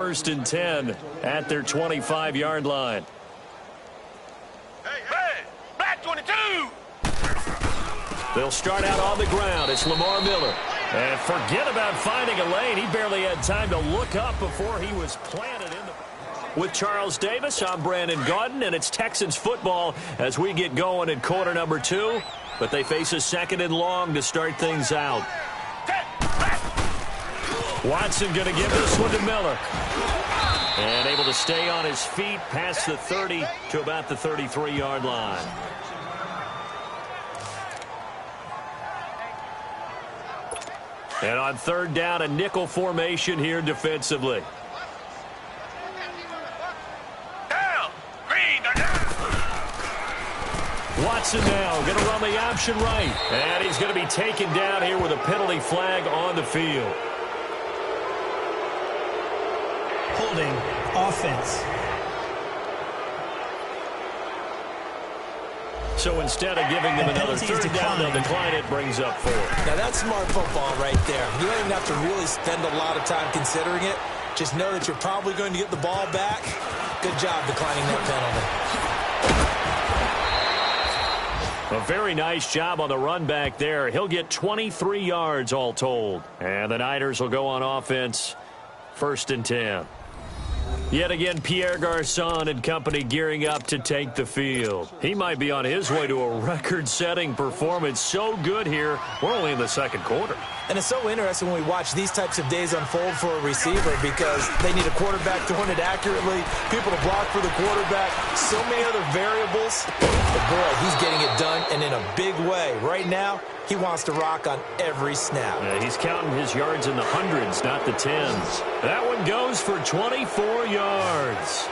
First and 10 at their 25-yard line. Hey, back 22. They'll start out on the ground. It's Lamar Miller. And forget about finding a lane. He barely had time to look up before he was planted in the... With Charles Davis, I'm Brandon Gaudin, and it's Texans football as we get going in quarter number 2. But they face a second and long to start things out. Watson going to give this one to Miller. And able to stay on his feet past the 30 to about the 33-yard line. And on third down, a nickel formation here defensively. Down. Green. Down. Watson now going to run the option right. And he's going to be taken down here with a penalty flag on the field. Holding offense. So instead of giving them another third down, they'll decline it, brings up 4. Now that's smart football right there. You don't even have to really spend a lot of time considering it. Just know that you're probably going to get the ball back. Good job declining that penalty. A very nice job on the run back there. He'll get 23 yards all told. And the Niners will go on offense. First and 10. Yet again, Pierre Garçon and company gearing up to take the field. He might be on his way to a record-setting performance. So good here. We're only in the second quarter. And it's so interesting when we watch these types of days unfold for a receiver because they need a quarterback throwing it accurately, people to block for the quarterback, so many other variables. But boy, he's getting it done and in a big way. Right now, he wants to rock on every snap. Yeah, he's counting his yards in the hundreds, not the tens. That one goes for 24 yards.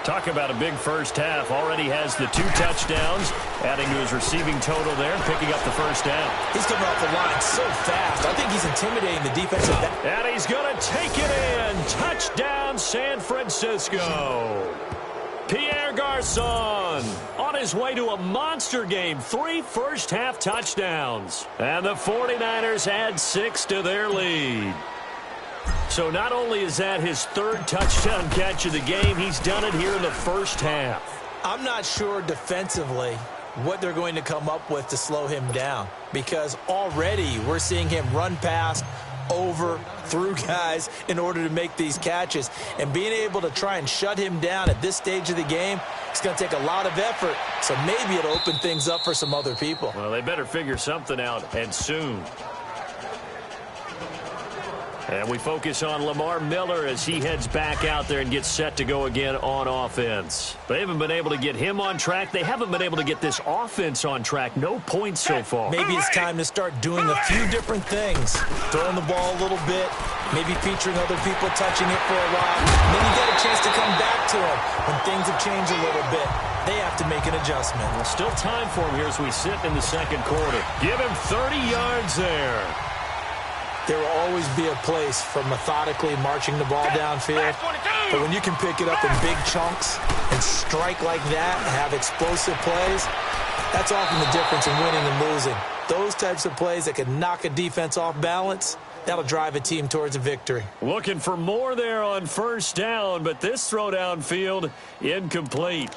Talk about a big first half. Already has the 2 touchdowns, adding to his receiving total there, picking up the first down. He's coming off the line so fast. I think he's intimidating the defensive back. And he's going to take it in. Touchdown, San Francisco. Pierre Garçon on his way to a monster game. 3 first-half touchdowns. And the 49ers add 6 to their lead. So not only is that his 3rd touchdown catch of the game, he's done it here in the first half. I'm not sure defensively what they're going to come up with to slow him down because already we're seeing him run past, over, through guys in order to make these catches. And being able to try and shut him down at this stage of the game, it's going to take a lot of effort. So maybe it'll open things up for some other people. Well, they better figure something out, and soon. And we focus on Lamar Miller as he heads back out there and gets set to go again on offense. They haven't been able to get him on track. They haven't been able to get this offense on track. No points so far. Maybe it's time to start doing a few different things. Throwing the ball a little bit, maybe featuring other people touching it for a while. And then you get a chance to come back to him when things have changed a little bit. They have to make an adjustment. Well, still time for him here as we sit in the second quarter. Give him 30 yards there. There will always be a place for methodically marching the ball downfield. But when you can pick it up in big chunks and strike like that and have explosive plays, that's often the difference in winning and losing. Those types of plays that can knock a defense off balance, that'll drive a team towards a victory. Looking for more there on first down, but this throw downfield incomplete.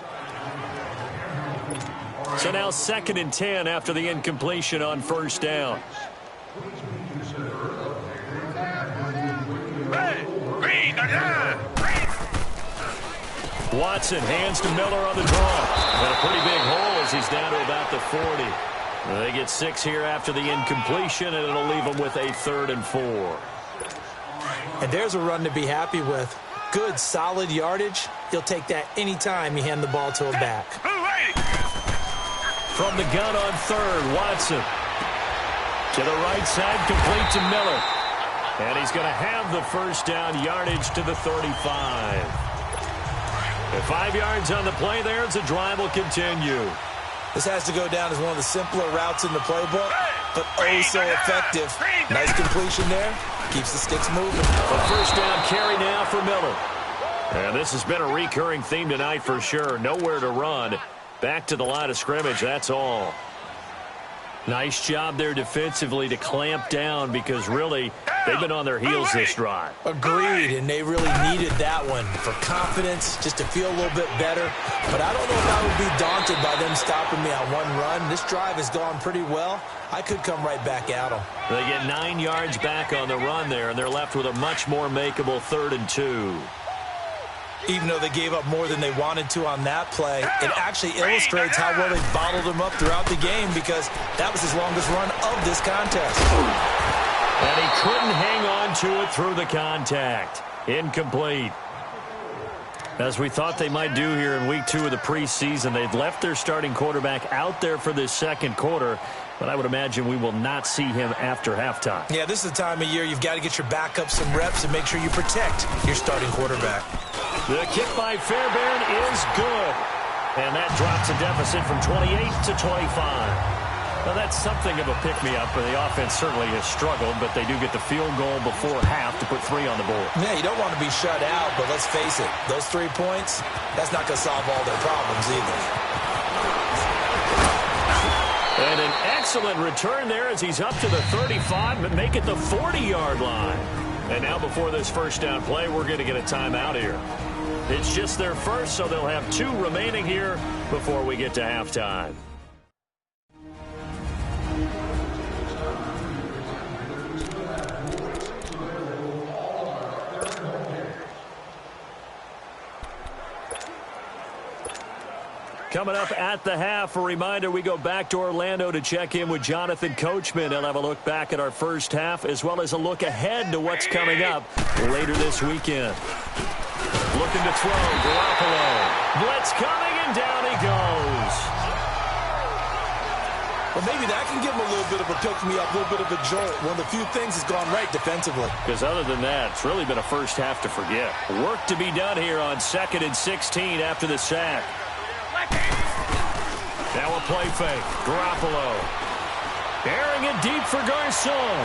So now 2nd and 10 after the incompletion on first down. Watson hands to Miller on the draw. And a pretty big hole as he's down to about the 40. They get 6 here after the incompletion, and it'll leave them with a 3rd and 4. And there's a run to be happy with. Good, solid yardage. He'll take that anytime you hand the ball to a back. From the gun on 3rd, Watson. To the right side, complete to Miller. And he's going to have the first down, yardage to the 35. 5 yards on the play there as the drive will continue. This has to go down as one of the simpler routes in the playbook, but oh so effective. Nice completion there. Keeps the sticks moving. A first down carry now for Miller. And this has been a recurring theme tonight for sure. Nowhere to run. Back to the line of scrimmage, that's all. Nice job there defensively to clamp down because really They've been on their heels this drive. Agreed, and they really needed that one for confidence, just to feel a little bit better. But I don't know if I would be daunted by them stopping me on one run. This drive has gone pretty well. I could come right back at them. They get 9 yards back on the run there, and they're left with a much more makeable 3rd and 2. Even though they gave up more than they wanted to on that play, it actually illustrates how well they bottled them up throughout the game, because that was his longest run of this contest. And he couldn't hang on to it through the contact. Incomplete. As we thought they might do here in week 2 of the preseason, they've left their starting quarterback out there for this second quarter, but I would imagine we will not see him after halftime. Yeah, this is the time of year you've got to get your backup some reps and make sure you protect your starting quarterback. The kick by Fairbairn is good. And that drops a deficit from 28 to 25. Now, that's something of a pick-me-up, but the offense certainly has struggled, but they do get the field goal before half to put 3 on the board. Yeah, you don't want to be shut out, but let's face it, those 3 points, that's not going to solve all their problems either. And an excellent return there as he's up to the 35, but make it the 40-yard line. And now before this first down play, we're going to get a timeout here. It's just their first, so they'll have 2 remaining here before we get to halftime. Coming up at the half, a reminder, we go back to Orlando to check in with Jonathan Coachman. He'll have a look back at our first half as well as a look ahead to what's coming up later this weekend. Looking to throw, Garoppolo. Blitz coming, and down he goes. Well, maybe that can give him a little bit of a pick-me-up, a little bit of a jolt. One of the few things that's gone right defensively. Because other than that, it's really been a first half to forget. Work to be done here on 2nd and 16 after the sack. Now a play fake. Garoppolo. Airing it deep for Garcon.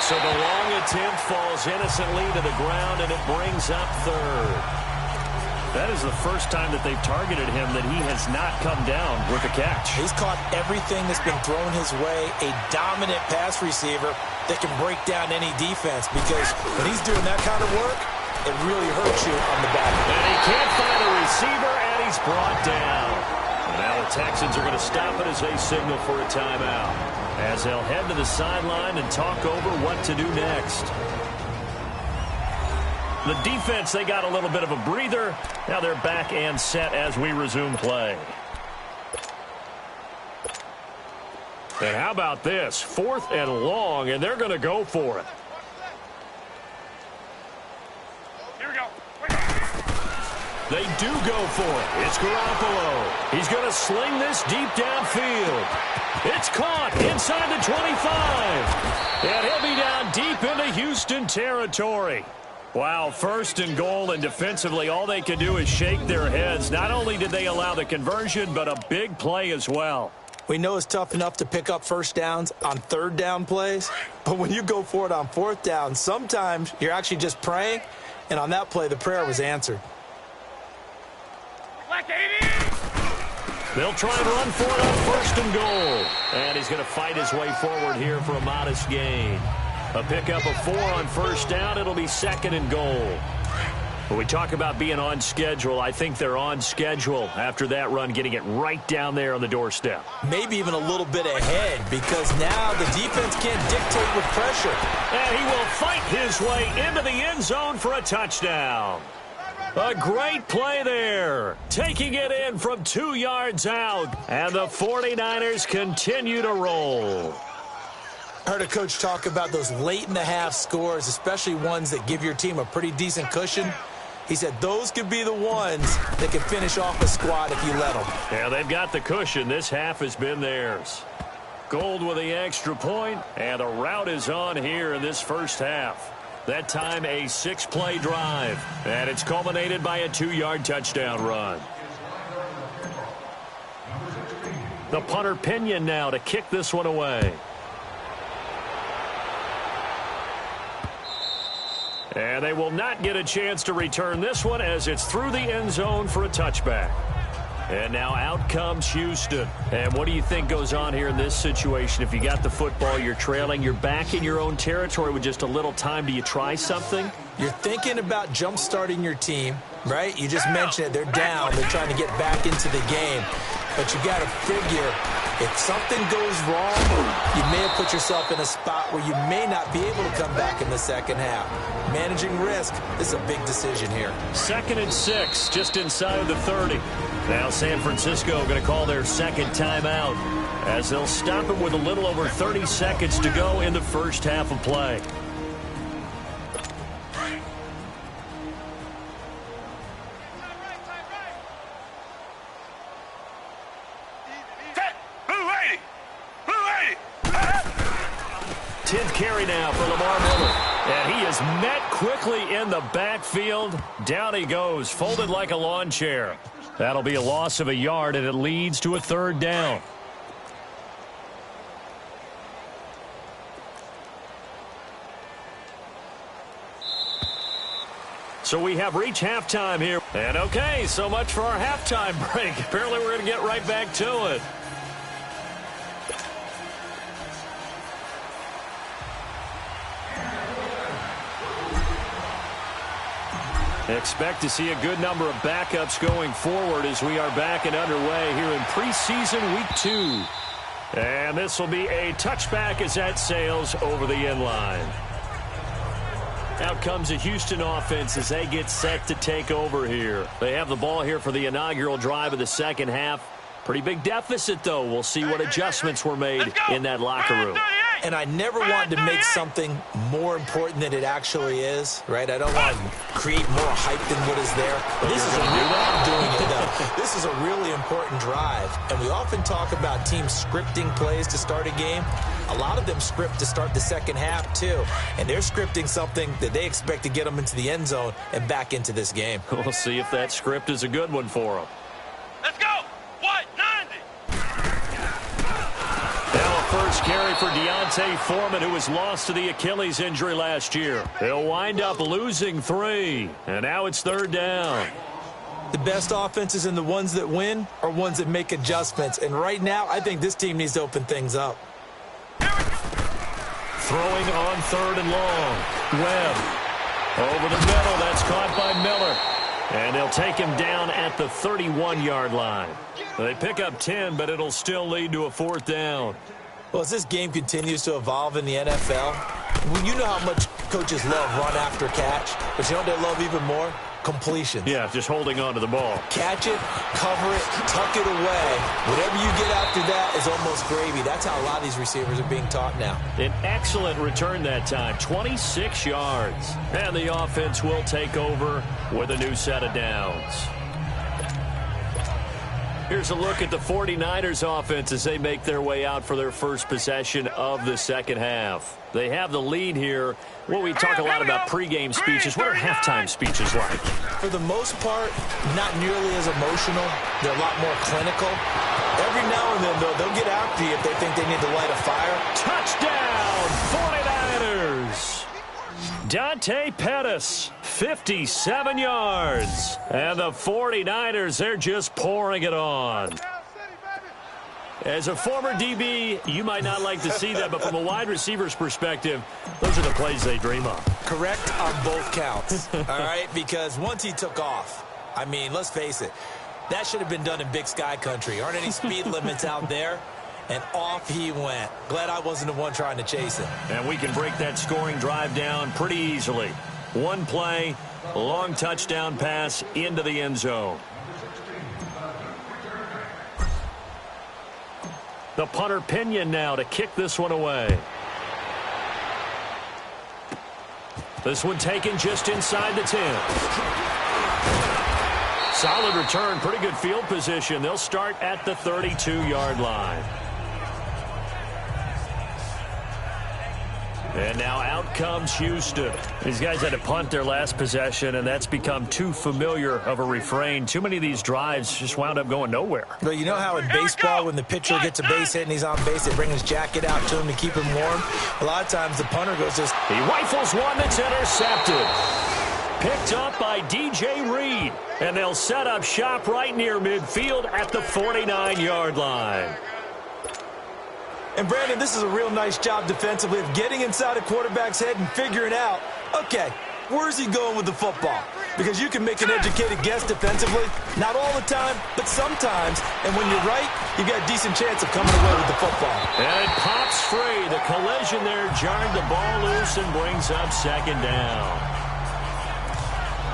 So the long attempt falls innocently to the ground, and it brings up 3rd. That is the first time that they've targeted him that he has not come down with a catch. He's caught everything that's been thrown his way. A dominant pass receiver that can break down any defense, because when he's doing that kind of work, it really hurts you on the back. And he can't find a receiver, and he's brought down. And now the Texans are going to stop it as they signal for a timeout, as they'll head to the sideline and talk over what to do next. The defense, they got a little bit of a breather. Now they're back and set as we resume play. And how about this? 4th and long, and they're going to go for it. Here we go. They do go for it. It's Garoppolo. He's going to sling this deep downfield. It's caught inside the 25. And he'll be down deep into Houston territory. Wow, 1st and goal, and defensively all they can do is shake their heads. Not only did they allow the conversion, but a big play as well. We know it's tough enough to pick up first downs on 3rd down plays, but when you go for it on 4th down, sometimes you're actually just praying, and on that play the prayer was answered. They'll try and run for it on 1st and goal. And he's going to fight his way forward here for a modest gain. A pickup of 4 on 1st down. It'll be 2nd and goal. When we talk about being on schedule, I think they're on schedule after that run, getting it right down there on the doorstep. Maybe even a little bit ahead, because now the defense can't dictate with pressure. And he will fight his way into the end zone for a touchdown. A great play there, taking it in from 2 yards out, and the 49ers continue to roll. I heard a coach talk about those late-in-the-half scores, especially ones that give your team a pretty decent cushion. He said those could be the ones that can finish off a squad if you let them. Yeah, they've got the cushion. This half has been theirs. Gold with the extra point, and the route is on here in this first half. That time a 6-play drive, and it's culminated by a 2-yard touchdown run. The punter Pinion now to kick this one away. And they will not get a chance to return this one as it's through the end zone for a touchback. And now out comes Houston. And what do you think goes on here in this situation? If you got the football, you're trailing, you're back in your own territory with just a little time. Do you try something? You're thinking about jump-starting your team, right? You just mentioned it. They're down. They're trying to get back into the game. But you got to figure, if something goes wrong, you may have put yourself in a spot where you may not be able to come back in the second half. Managing risk, this is a big decision here. 2nd and 6, just inside of the 30. Now San Francisco going to call their second timeout as they'll stop it with a little over 30 seconds to go in the first half of play. Carry now for Lamar Miller. And he is met quickly in the backfield. Down he goes, folded like a lawn chair. That'll be a loss of a yard, and it leads to a 3rd down. So we have reached halftime here. And okay, so much for our halftime break. Apparently we're going to get right back to it. Expect to see a good number of backups going forward as we are back and underway here in preseason week 2. And this will be a touchback as that sails over the end line. Out comes the Houston offense as they get set to take over here. They have the ball here for the inaugural drive of the second half. Pretty big deficit, though. We'll see what adjustments were made in that locker room. And I never wanted to make something more important than it actually is, right? I don't want to create more hype than what is there. This is This is a really important drive. And we often talk about teams scripting plays to start a game. A lot of them script to start the second half, too. And they're scripting something that they expect to get them into the end zone and back into this game. We'll see if that script is a good one for them. Let's go. What? 90. Now a first carry for Deontay Foreman, who was lost to the Achilles injury last year. They'll wind up losing 3. And now it's 3rd down. The best offenses and the ones that win are ones that make adjustments. And right now, I think this team needs to open things up. Throwing on 3rd and long. Webb over the middle. That's caught by Miller. And they'll take him down at the 31-yard line. They pick up 10, but it'll still lead to a 4th down. Well, as this game continues to evolve in the NFL, well, you know how much coaches love run after catch, but you know what they love even more? Completions. Yeah, just holding on to the ball. Catch it, cover it, tuck it away. Whatever you get after that is almost gravy. That's how a lot of these receivers are being taught now. An excellent return that time, 26 yards. And the offense will take over with a new set of downs. Here's a look at the 49ers offense as they make their way out for their first possession of the second half. They have the lead here. Well, we talk a lot about pregame speeches. What are halftime speeches like? For the most part, not nearly as emotional. They're a lot more clinical. Every now and then, though, they'll get after you if they think they need to light a fire. Touchdown, 49ers! Dante Pettis, 57 yards. And the 49ers, they're just pouring it on. As a former DB, you might not like to see that, but from a wide receiver's perspective, those are the plays they dream of. Correct on both counts, all right? Because once he took off, I mean, let's face it, that should have been done in Big Sky country. Aren't any speed limits out there? And off he went. Glad I wasn't the one trying to chase it. And we can break that scoring drive down pretty easily. One play, long touchdown pass into the end zone. The punter Pinion now to kick this one away. This one taken just inside the 10. Solid return, pretty good field position. They'll start at the 32-yard line. And now out comes Houston. These guys had to punt their last possession, and that's become too familiar of a refrain. Too many of these drives just wound up going nowhere. But you know how in baseball, when the pitcher gets a base hit and he's on base, they bring his jacket out to him to keep him warm? A lot of times the punter goes just... He rifles one that's intercepted. Picked up by DJ Reed. lead. And they'll set up shop right near midfield at the 49-yard line. And, Brandon, this is a real nice job defensively of getting inside a quarterback's head and figuring out, okay, where's he going with the football? Because you can make an educated guess defensively, not all the time, but sometimes. And when you're right, you've got a decent chance of coming away with the football. And it pops free. The collision there jarred the ball loose and brings up second down.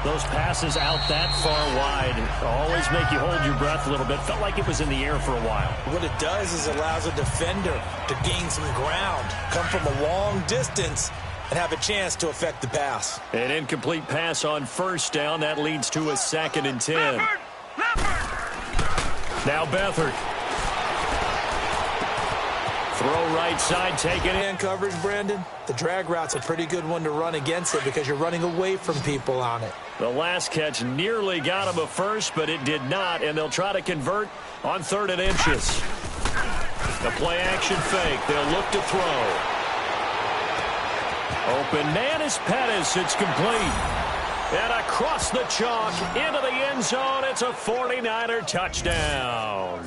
Those passes out that far wide always make you hold your breath a little bit. Felt like it was in the air for a while. What it does is allows a defender to gain some ground, come from a long distance, and have a chance to affect the pass. An incomplete pass on first down. That leads to a 2nd and 10. Now Beathard. Throw right side, taken in. Coverage, Brandon. The drag route's a pretty good one to run against it because you're running away from people on it. The last catch nearly got him a first, but it did not, and they'll try to convert on 3rd and inches. The play-action fake. They'll look to throw. Open man is Pettis. It's complete. And across the chalk into the end zone. It's a 49er touchdown.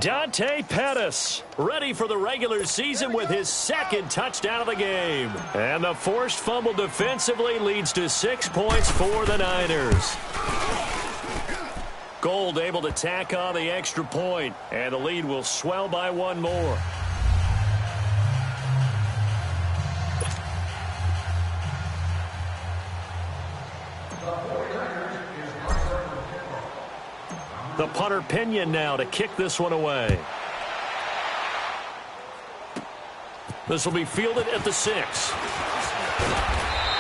Dante Pettis ready for the regular season with his 2nd touchdown of the game. And the forced fumble defensively leads to 6 points for the Niners. Gold able to tack on the extra point, and the lead will swell by 1 more. The punter Pinion now to kick this one away. This will be fielded at the 6.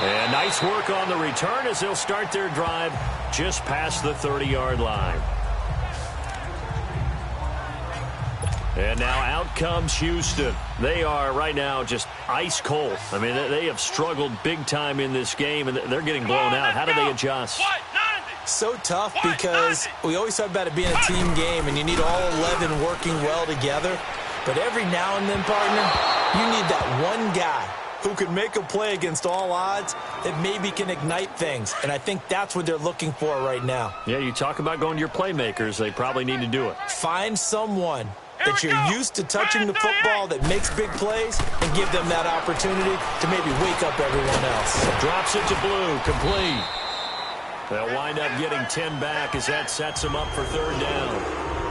And nice work on the return as they'll start their drive just past the 30-yard line. And now out comes Houston. They are right now just ice cold. I mean, they have struggled big time in this game, and they're getting blown out. How do they adjust? So tough because we always talk about it being a team game, and you need all 11 working well together. But every now and then, partner, you need that one guy who can make a play against all odds that maybe can ignite things. And I think that's what they're looking for right now. Yeah, you talk about going to your playmakers. They probably need to do it. Find someone that you're used to touching the football that makes big plays and give them that opportunity to maybe wake up everyone else. Drops it to Blue, complete. They'll wind up getting 10 back as that sets them up for 3rd down.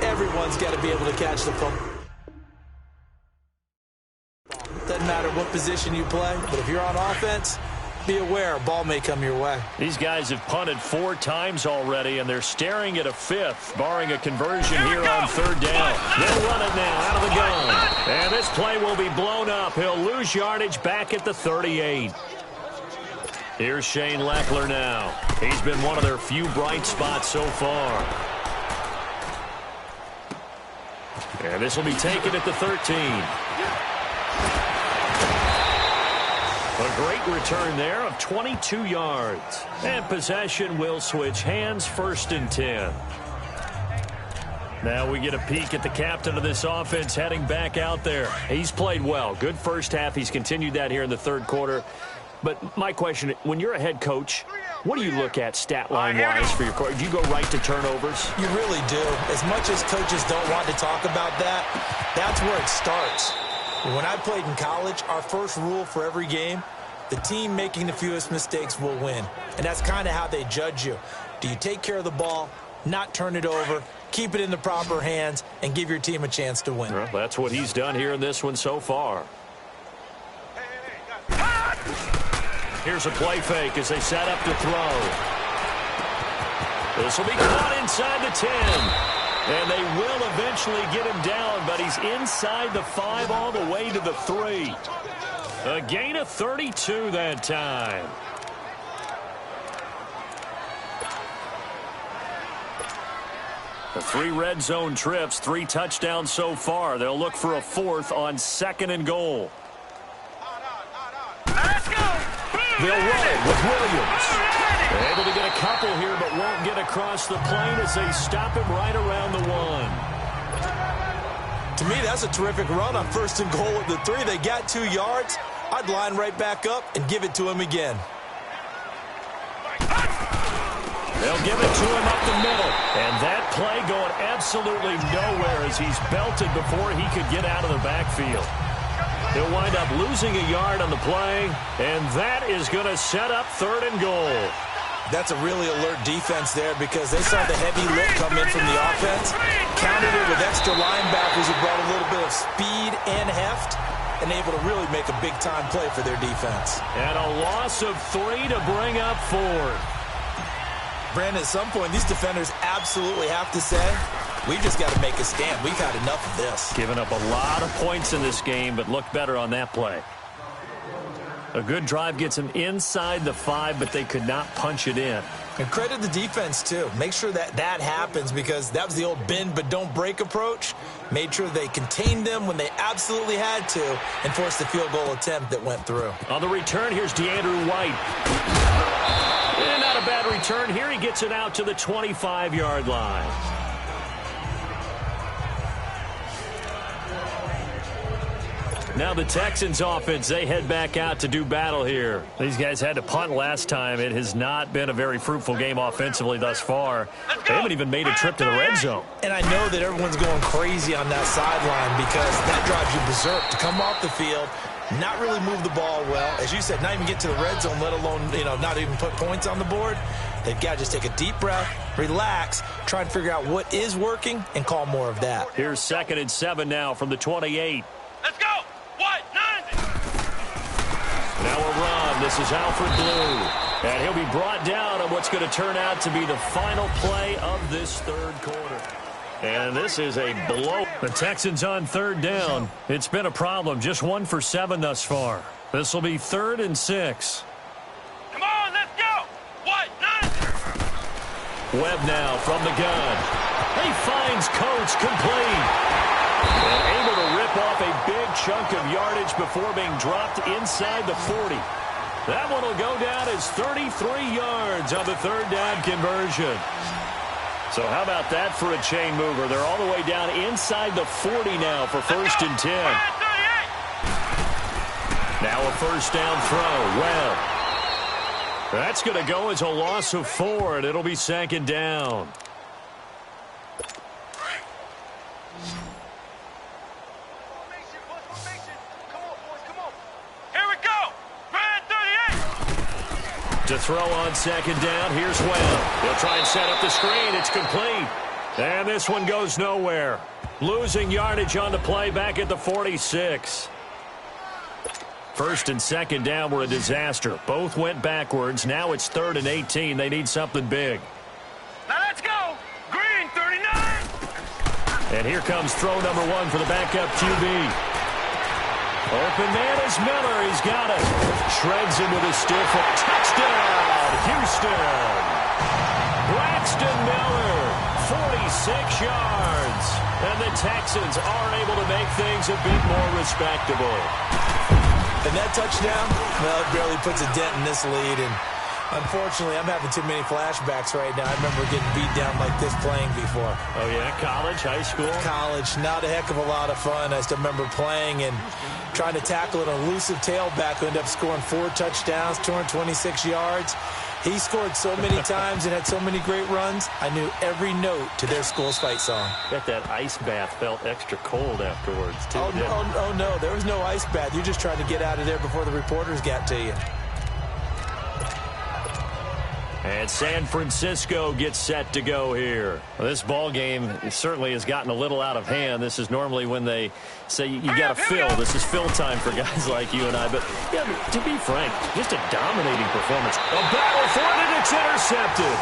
Everyone's got to be able to catch the football. Doesn't matter what position you play, but if you're on offense, be aware a ball may come your way. These guys have punted 4 times already, and they're staring at a 5th, barring a conversion here on 3rd down. They'll run it now out of the gun. And this play will be blown up. He'll lose yardage back at the 38. Here's Shane Lechler now. He's been one of their few bright spots so far. And this will be taken at the 13. A great return there of 22 yards. And possession will switch hands, 1st and 10. Now we get a peek at the captain of this offense heading back out there. He's played well. Good first half. He's continued that here in the 3rd quarter. But my question, when you're a head coach, what do you look at stat line-wise for your coach? Do you go right to turnovers? You really do. As much as coaches don't want to talk about that, that's where it starts. When I played in college, our first rule for every game, the team making the fewest mistakes will win. And that's kind of how they judge you. Do you take care of the ball, not turn it over, keep it in the proper hands, and give your team a chance to win? Well, that's what he's done here in this one so far. Here's a play fake as they set up to throw. This will be caught inside the 10. And they will eventually get him down, but he's inside the 5 all the way to the 3. A gain of 32 that time. The 3 red zone trips, 3 touchdowns so far. They'll look for a 4th on 2nd and goal. Let's go! They'll run it with Williams. They're able to get a couple here, but won't get across the plane as they stop him right around the 1. To me, that's a terrific run on 1st and goal at the 3. They got 2 yards. I'd line right back up and give it to him again. They'll give it to him up the middle. And that play going absolutely nowhere as he's belted before he could get out of the backfield. He'll wind up losing a yard on the play, and that is going to set up 3rd and goal. That's a really alert defense there because they saw the heavy lift come in from the offense, countered it with extra linebackers who brought a little bit of speed and heft, and able to really make a big-time play for their defense. And a loss of 3 to bring up 4th. Brandon, at some point, these defenders absolutely have to say, we've just got to make a stand. We've had enough of this. Giving up a lot of points in this game, but looked better on that play. A good drive gets them inside the 5, but they could not punch it in. And credit the defense, too. Make sure that happens because that was the old bend but don't break approach. Made sure they contained them when they absolutely had to and forced the field goal attempt that went through. On the return, here's DeAndrew White. And not a bad return here. He gets it out to the 25-yard line. Now the Texans offense, they head back out to do battle here. These guys had to punt last time. It has not been a very fruitful game offensively thus far. They haven't even made a trip to the red zone. And I know that everyone's going crazy on that sideline because that drives you berserk to come off the field, not really move the ball well. As you said, not even get to the red zone, let alone, not even put points on the board. They've got to just take a deep breath, relax, try and figure out what is working, and call more of that. Here's 2nd and 7 now from the 28. Let's go. What? 90. Now a run. This is Alfred Blue. And he'll be brought down on what's going to turn out to be the final play of this 3rd quarter. And this is a blow. The Texans on 3rd down. It's been a problem. Just 1 for 7 thus far. This will be 3rd and 6. Come on, let's go. What? 90. Webb now from the gun. He finds Coates complete. And able to rip off a big chunk of yardage before being dropped inside the 40. That one will go down as 33 yards on the 3rd down conversion. So how about that for a chain mover? They're all the way down inside the 40 now for 1st and 10. Now a 1st down throw. Well, that's going to go as a loss of 4, and it'll be 2nd down. To throw on 2nd down, here's Webb. He'll try and set up the screen. It's complete. And this one goes nowhere. Losing yardage on the play back at the 46. 1st and 2nd down were a disaster. Both went backwards. Now it's 3rd and 18. They need something big. Now let's go. Green, 39. And here comes throw number 1 for the backup QB. Open man is Miller. He's got it. Shreds him with a stiff touchdown, Houston. Braxton Miller, 46 yards. And the Texans are able to make things a bit more respectable. And that touchdown, well, it barely puts a dent in this lead. And unfortunately, I'm having too many flashbacks right now. I remember getting beat down like this playing before. Oh, yeah? College, high school? College. Not a heck of a lot of fun. I still remember playing and trying to tackle an elusive tailback who ended up scoring 4 touchdowns, 226 yards. He scored so many times and had so many great runs, I knew every note to their school's fight song. Bet that ice bath felt extra cold afterwards, too. Oh, no. There was no ice bath. You just tried to get out of there before the reporters got to you. And San Francisco gets set to go here. Well, this ball game certainly has gotten a little out of hand. This is normally when they say you got to fill. This is fill time for guys like you and I. But, yeah, to be frank, just a dominating performance. A battle for it, and it's intercepted.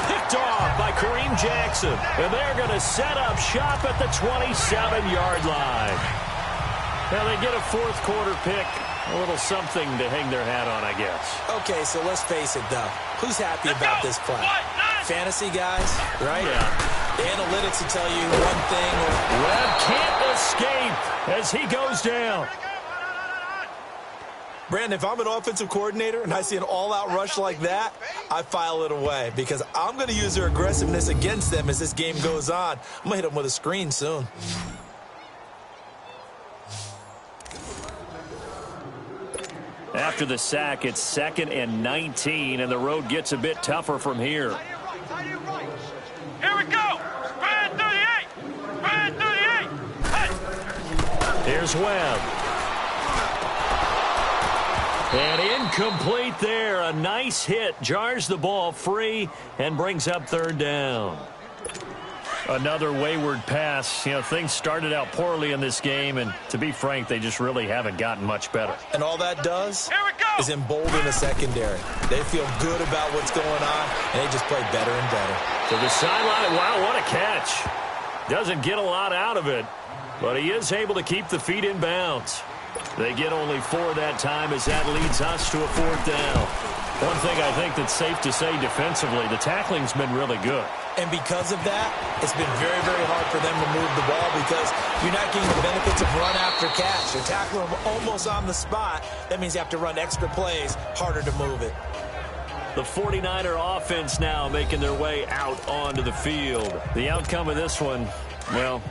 Picked off by Kareem Jackson. And they're going to set up shop at the 27-yard line. Now they get a 4th quarter pick. A little something to hang their hat on, I guess. Okay, so let's face it, though. Who's happy about this play? Fantasy guys, right? Yeah. The analytics will tell you one thing. Webb can't escape as he goes down. Brandon, if I'm an offensive coordinator and I see an all-out rush like that, I file it away because I'm going to use their aggressiveness against them as this game goes on. I'm going to hit them with a screen soon. after the sack, it's 2nd and 19, and the road gets a bit tougher from here. Here we go. Spread 38. Spread 38. Hey. Here's Webb. And incomplete there. A nice hit. Jars the ball free and brings up 3rd down. Another wayward pass. You know, things started out poorly in this game, and to be frank, they just really haven't gotten much better. And all that does Here we go. is embolden the secondary. They feel good about what's going on, and they just play better and better. To the sideline. Wow, what a catch. Doesn't get a lot out of it, but he is able to keep the feet in bounds. They get only 4 that time as that leads us to a 4th down. One thing I think that's safe to say defensively, the tackling's been really good. And because of that, it's been very, very hard for them to move the ball because you're not getting the benefits of run after catch. You're tackling them almost on the spot. That means you have to run extra plays, harder to move it. The 49er offense now making their way out onto the field. The outcome of this one, well...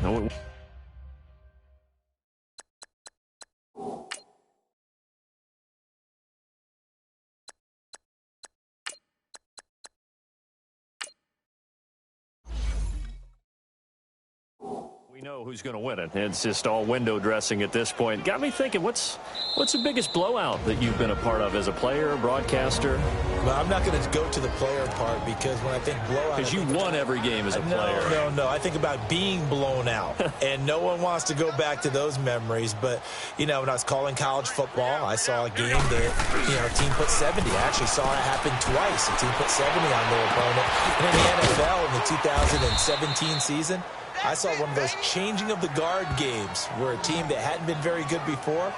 We know who's going to win it. It's just all window dressing at this point. Got me thinking, what's the biggest blowout that you've been a part of as a player, broadcaster? Well, I'm not going to go to the player part because when I think blowout... Because you won every game as a player. No. I think about being blown out. And no one wants to go back to those memories. But, you know, when I was calling college football, I saw a game that, you know, a team put 70. I actually saw it happen twice. A team put 70 on their opponent. And in the NFL in the 2017 season... I saw one of those changing of the guard games where a team that hadn't been very good before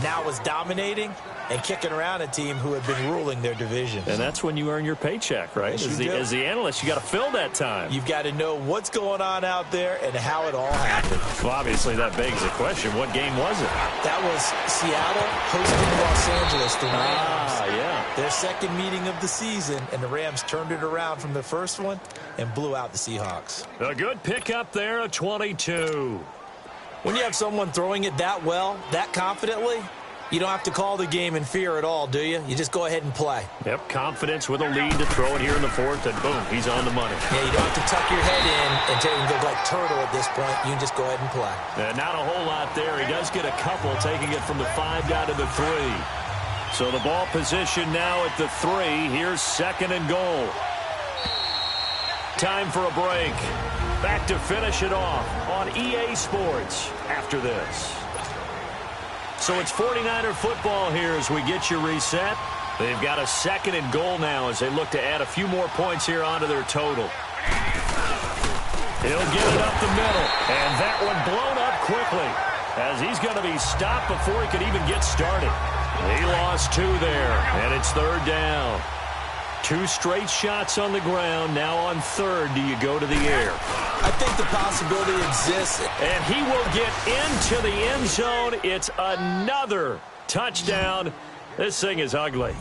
now was dominating and kicking around a team who had been ruling their division. And that's when you earn your paycheck, right? Yes, as the analyst, you got to fill that time. You've got to know what's going on out there and how it all happened. Well, obviously, that begs the question, what game was it? That was Seattle hosting Los Angeles, the Rams. Yeah. Their second meeting of the season, and the Rams turned it around from the first one and blew out the Seahawks. A good pickup there, a 22. When you have someone throwing it that well, that confidently, you don't have to call the game in fear at all, do you? You just go ahead and play. Yep, confidence with a lead to throw it here in the 4th, and boom, he's on the money. Yeah, you don't have to tuck your head in and go like turtle at this point. You can just go ahead and play. Not a whole lot there. He does get a couple, taking it from the 5 down to the 3. So the ball position now at the 3. Here's 2nd and goal. Time for a break. Back to finish it off on EA Sports after this. So it's 49er football here as we get you reset. They've got a 2nd and goal now as they look to add a few more points here onto their total. He'll get it up the middle, and that one blown up quickly as he's going to be stopped before he could even get started. He lost 2 there, and it's 3rd down. 2 straight shots on the ground. Now on 3rd, do you go to the air? I think the possibility exists. And he will get into the end zone. It's another touchdown. This thing is ugly.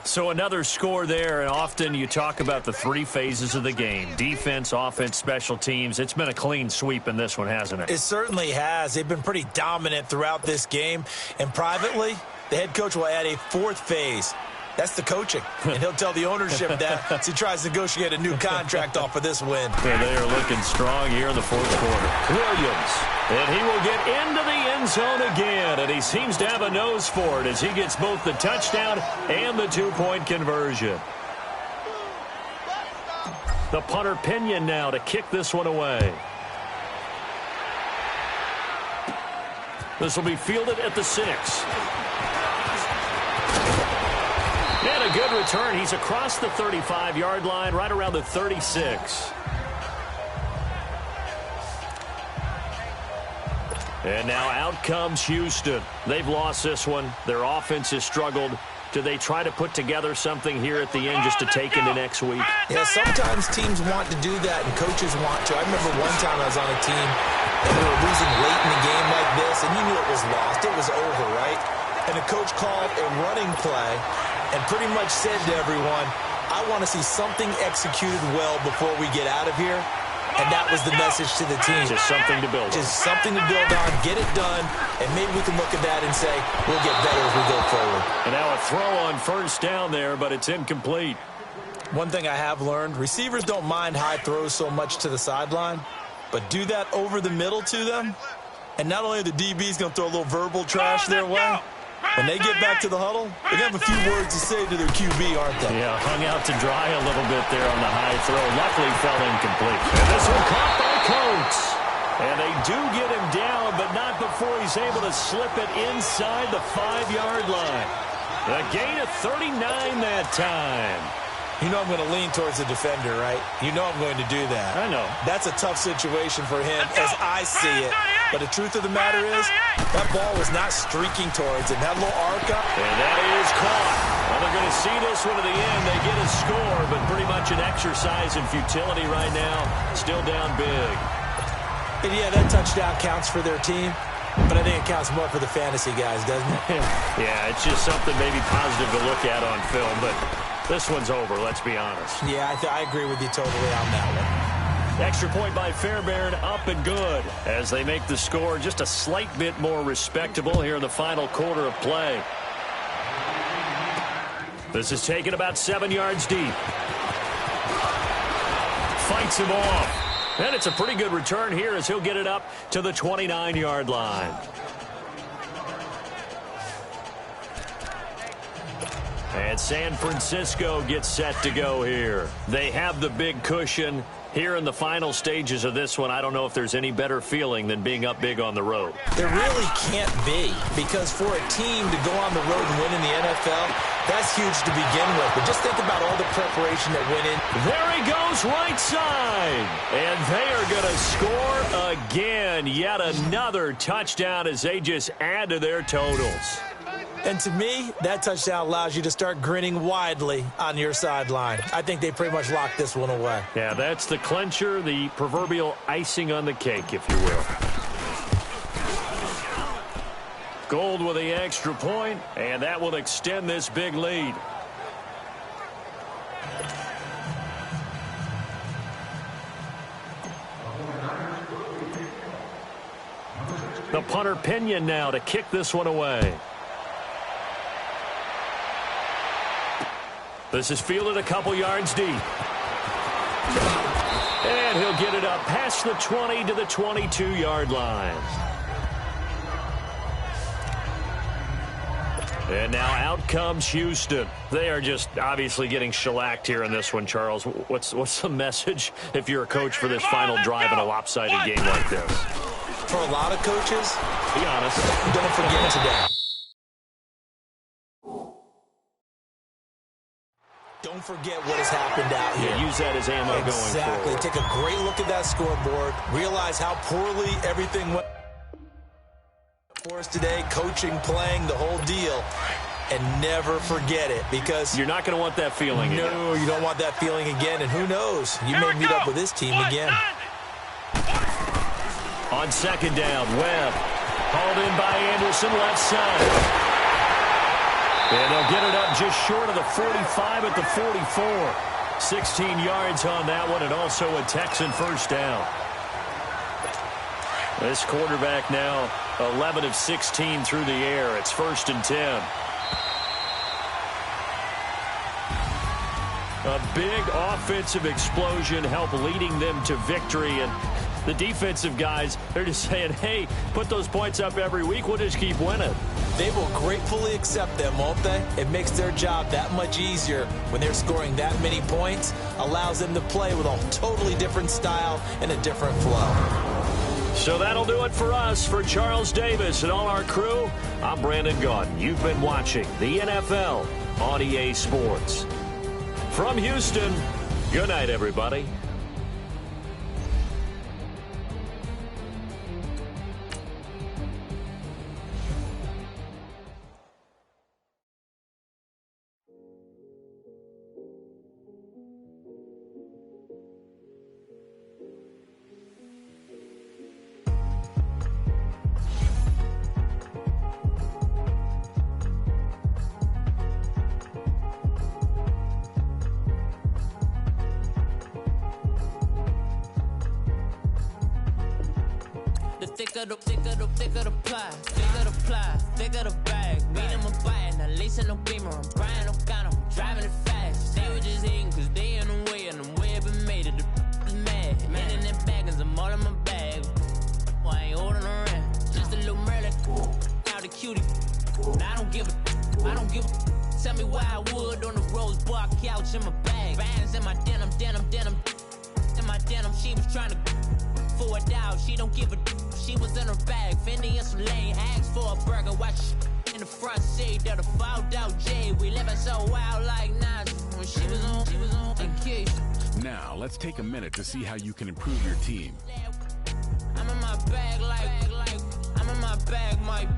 So another score there, and often you talk about the 3 phases of the game. Defense, offense, special teams. It's been a clean sweep in this one, hasn't it? It certainly has. They've been pretty dominant throughout this game. And privately, the head coach will add a 4th phase. That's the coaching. And he'll tell the ownership that as he tries to negotiate a new contract off of this win. Yeah, they are looking strong here in the 4th quarter. Williams. And he will get into the end zone again. And he seems to have a nose for it as he gets both the touchdown and the 2-point conversion. The punter Pinion now to kick this one away. This will be fielded at the 6. And a good return. He's across the 35-yard line, right around the 36. And now out comes Houston. They've lost this one. Their offense has struggled. Do they try to put together something here at the end just to take into next week? Yeah, sometimes teams want to do that, and coaches want to. I remember one time I was on a team, and we were losing late in the game like this, and you knew it was lost. It was over, right? And the coach called a running play and pretty much said to everyone, I want to see something executed well before we get out of here. And that was the message to the team. Just something to build on. Just something to build on, get it done, and maybe we can look at that and say, we'll get better as we go forward. And now a throw on first down there, but it's incomplete. One thing I have learned, receivers don't mind high throws so much to the sideline, but do that over the middle to them, and not only are the DBs going to throw a little verbal trash their way, when they get back to the huddle, they're going to have a few words to say to their QB, aren't they? Yeah, hung out to dry a little bit there on the high throw. Luckily fell incomplete. And this one caught by Coates. And they do get him down, but not before he's able to slip it inside the 5-yard line. A gain of 39 that time. You know I'm going to lean towards the defender, right? You know I'm going to do that. I know. That's a tough situation for him as I see it. But the truth of the matter is, that ball was not streaking towards him. That little arc up. And that is caught. Well, they're going to see this one to the end. They get a score, but pretty much an exercise in futility right now. Still down big. And yeah, that touchdown counts for their team. But I think it counts more for the fantasy guys, doesn't it? Yeah, it's just something maybe positive to look at on film. But this one's over, let's be honest. Yeah, I agree with you totally on that one. Extra point by Fairbairn, up and good, as they make the score just a slight bit more respectable here in the final quarter of play. This is taken about 7 yards deep. Fights him off. And it's a pretty good return here as he'll get it up to the 29-yard line. And San Francisco gets set to go here. They have the big cushion. Here in the final stages of this one, I don't know if there's any better feeling than being up big on the road. There really can't be, because for a team to go on the road and win in the NFL, that's huge to begin with. But just think about all the preparation that went in. There he goes, right side. And they are going to score again. Yet another touchdown as they just add to their totals. And to me, that touchdown allows you to start grinning widely on your sideline. I think they pretty much locked this one away. Yeah, that's the clincher, the proverbial icing on the cake, if you will. Gold with the extra point, and that will extend this big lead. The punter Pinion now to kick this one away. This is fielded a couple yards deep. And he'll get it up past the 20 to the 22-yard line. And now out comes Houston. They are just obviously getting shellacked here in this one, Charles. What's the message if you're a coach for this final drive in a lopsided game like this? For a lot of coaches, be honest, don't forget today. Don't forget what has happened out here. Yeah, use that as ammo going forward. Exactly. Take a great look at that scoreboard. Realize how poorly everything went for us today. Coaching, playing, the whole deal. And never forget it, because you're not going to want that feeling again. No, you don't want that feeling again. And who knows? You may meet up with this team again. On second down, Webb. Hauled in by Anderson, left side. And they'll get it up just short of the 45 at the 44. 16 yards on that one, and also a Texan first down. This quarterback now 11 of 16 through the air. It's 1st and 10. A big offensive explosion helped leading them to victory, and the defensive guys, they're just saying, hey, put those points up every week. We'll just keep winning. They will gratefully accept them, won't they? It makes their job that much easier when they're scoring that many points. Allows them to play with a totally different style and a different flow. So that'll do it for us. For Charles Davis and all our crew, I'm Brandon Gaudin. You've been watching the NFL on EA Sports. From Houston, good night, everybody. The thicker the pie, thicker the ply, thicker the bag. Meet them a buying, at least in no beamer. I'm Brian O'Connor, I'm driving it fast. They were just hating cause they in the way, and the way it been made it, the is mad. Man in them baggins, I'm all in my bag. I ain't holding around, just a little Merlin. Now the cutie, I don't give a. Tell me why I would on the rose bar couch in my bag. Bands in my denim. In my denim, she was trying to for it out. She don't give a. She was in her bag. Fendi and some lane hags for a burger. Watch in the front seat of the fouled out J. We living so wild like Nas. When she was on vacation. Now let's take a minute to see how you can improve your team. I'm in my bag like I'm in my bag, Mike.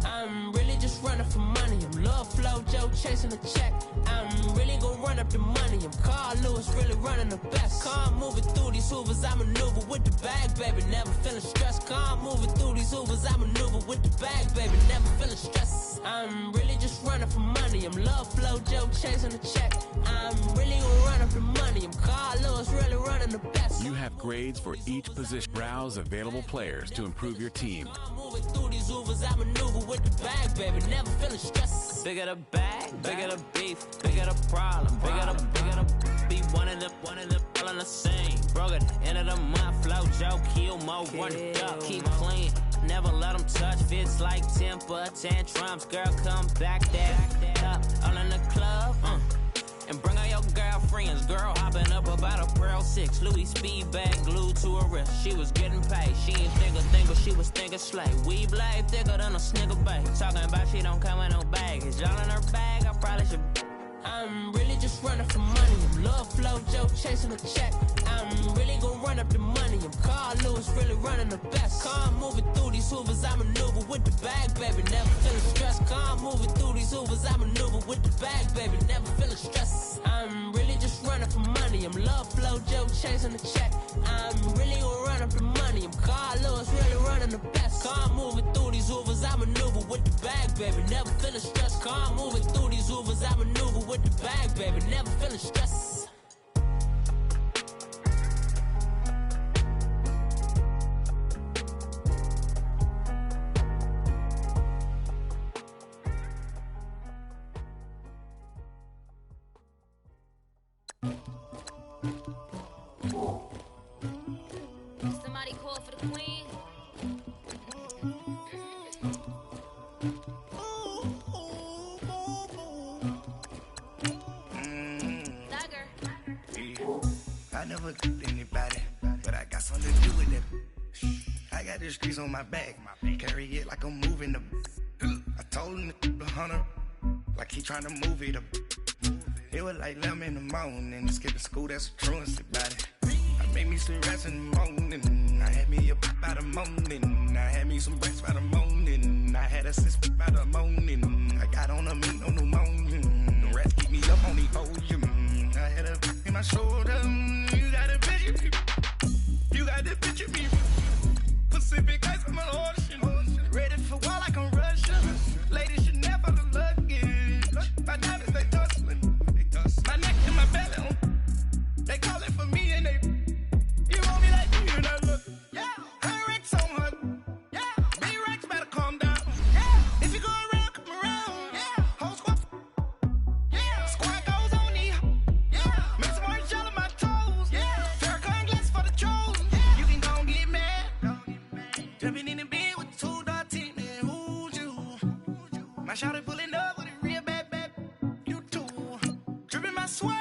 I'm really just running for money. I'm Love Flow Joe chasing the check. I'm really gonna run up the money. I'm Carl Lewis, really running the best. Calm moving through these hoovers, I maneuver with the bag, baby. Never feeling stressed. Calm moving through these hoovers, I maneuver with the bag, baby. Never feeling stressed. I'm really just running for money. I'm Love Flow Joe chasing the check. I'm really gonna run up the money. I'm Carl Lewis, really running the best. You have grades for each position. Browse available players to improve your team. Moving through these hoovers, I maneuver with the bag, baby. Never feeling stressed. Bigger the bag, bigger the beef, bigger the problem, bigger the be one of the all in the same. Broke at the end of the month, flow Joe, kill mo, run it up, keep clean. Never let them touch, fits like temper tantrums. Girl, come back that up, all in the club, and bring all your girlfriends. Girl hopping up about a Pearl 6. Louis speed bag glued to her wrist. She was getting paid. She ain't think a thing, but she was thinking slay. We blade thicker than a snigger bag. Talking about she don't come with no baggage. Y'all in her bag, I probably should. I'm really just running for money. I'm Love Flow Joe chasing the check. I'm really gonna run up the money. I'm Carl Lewis, really running the best. Calm moving through these hoovers, I maneuver with the bag, baby. Never feeling stressed. Calm moving through these hoovers, I maneuver with the bag, baby. Never feeling stressed. I'm really just running for money. I'm Love Flow Joe chasing the check. I'm really gonna run up the money. I'm Carl Lewis, really running the best. Calm moving through these hoovers, I maneuver with the bag, baby. Never feeling stressed. Calm moving through these hoovers, I maneuver with the bag, baby. Never feeling stressed. Somebody call for the queen. I never killed anybody, but I got something to do with it. I got the streets on my back, carry it like I'm moving the. I told him to the hunter, like he trying to move it up. It was like 11 in the morning, skipping school, that's a truancy about it. I made me some rest in the morning, I had me up by the morning, I had me some breaks by the morning, I had a sis by the morning, I got on a meat, no pneumonia, the rats keep me up on the podium, I had a in my shoulder, you got a picture me, you got the picture me, Pacific ice on my ocean, ready for war like I'm Russian, ladies should never the luggage, my diamonds they tussling, my neck and my belly, they calling for me and they, you want me like you and I look, yeah, her Rex on her, yeah, B-Rex better calm down, yeah, if you go around, come around, yeah, whole squad, yeah, squad goes on the, yeah, make some orange gel on my toes, yeah, Farrakhan glass for the trolls, yeah, you can go and get mad, jumping in the bed with 2 dark teeth, man, who's you, my shawty pulling up with a real bad, you too, dripping my swag,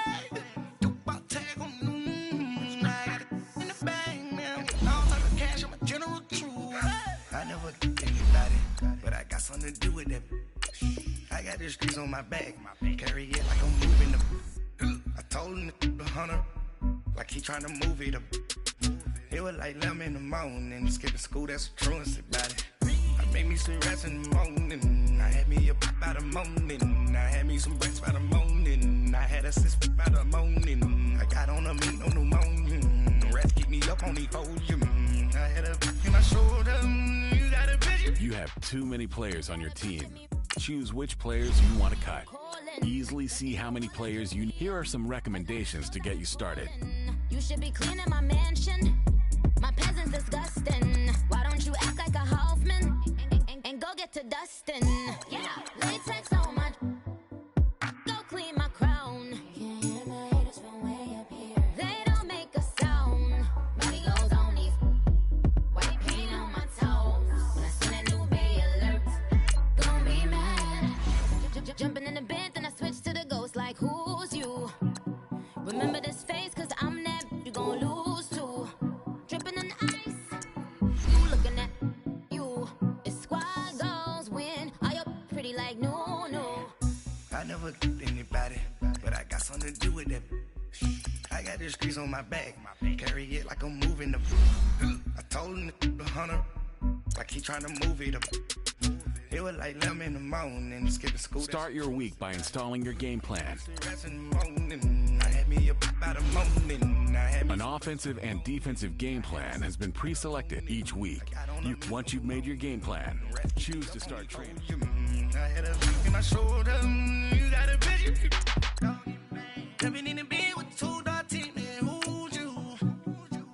I never killed anybody, but I got something to do with that. I got the streets on my back, carry it like I'm moving the. I told him to the hunter, like he trying to move it up. It was like 11 in the morning, skipping school, that's a truancy about it. I made me some rest in the morning, I had me up by the morning, I had me some breaks by the morning, I had a sis by the morning, I got on a meat, no pneumonia, the rats keep me up on the podium, I had a in my shoulder, you got a vision. You have too many players on your team. Choose which players you want to cut. Easily see how many players you need. Here are some recommendations to get you started. You should be cleaning my mansion. My peasant's disgusting. Why don't you act like a Hoffman and go get to dustin'? Yeah, latex on my. Go clean my crown. Can't hear my haters from way up here. They don't make a sound. Body goes on these. White paint on my toes. When I see that new bay alert, gonna be mad. Jumping in the bed, then I switch to the ghost like who's you? Remember this face, cause I'm that you gon' lose to. Dripping in ice, you looking at you. It's squad goals win. Are you pretty like no, no? I never anybody, but I got something to do with that. I got the streets on my back, carry it like I'm moving the. I told him the hunter, like he trying to move it up. It was like 11 in the morning, skipping school. Start your week by installing your game plan. An offensive and defensive game plan has been pre-selected each week. Once you've made your game plan, choose to start training. I had a look in my shoulder, you got a vision. Jumping in the bed with 2 dark teeth, man, who's you?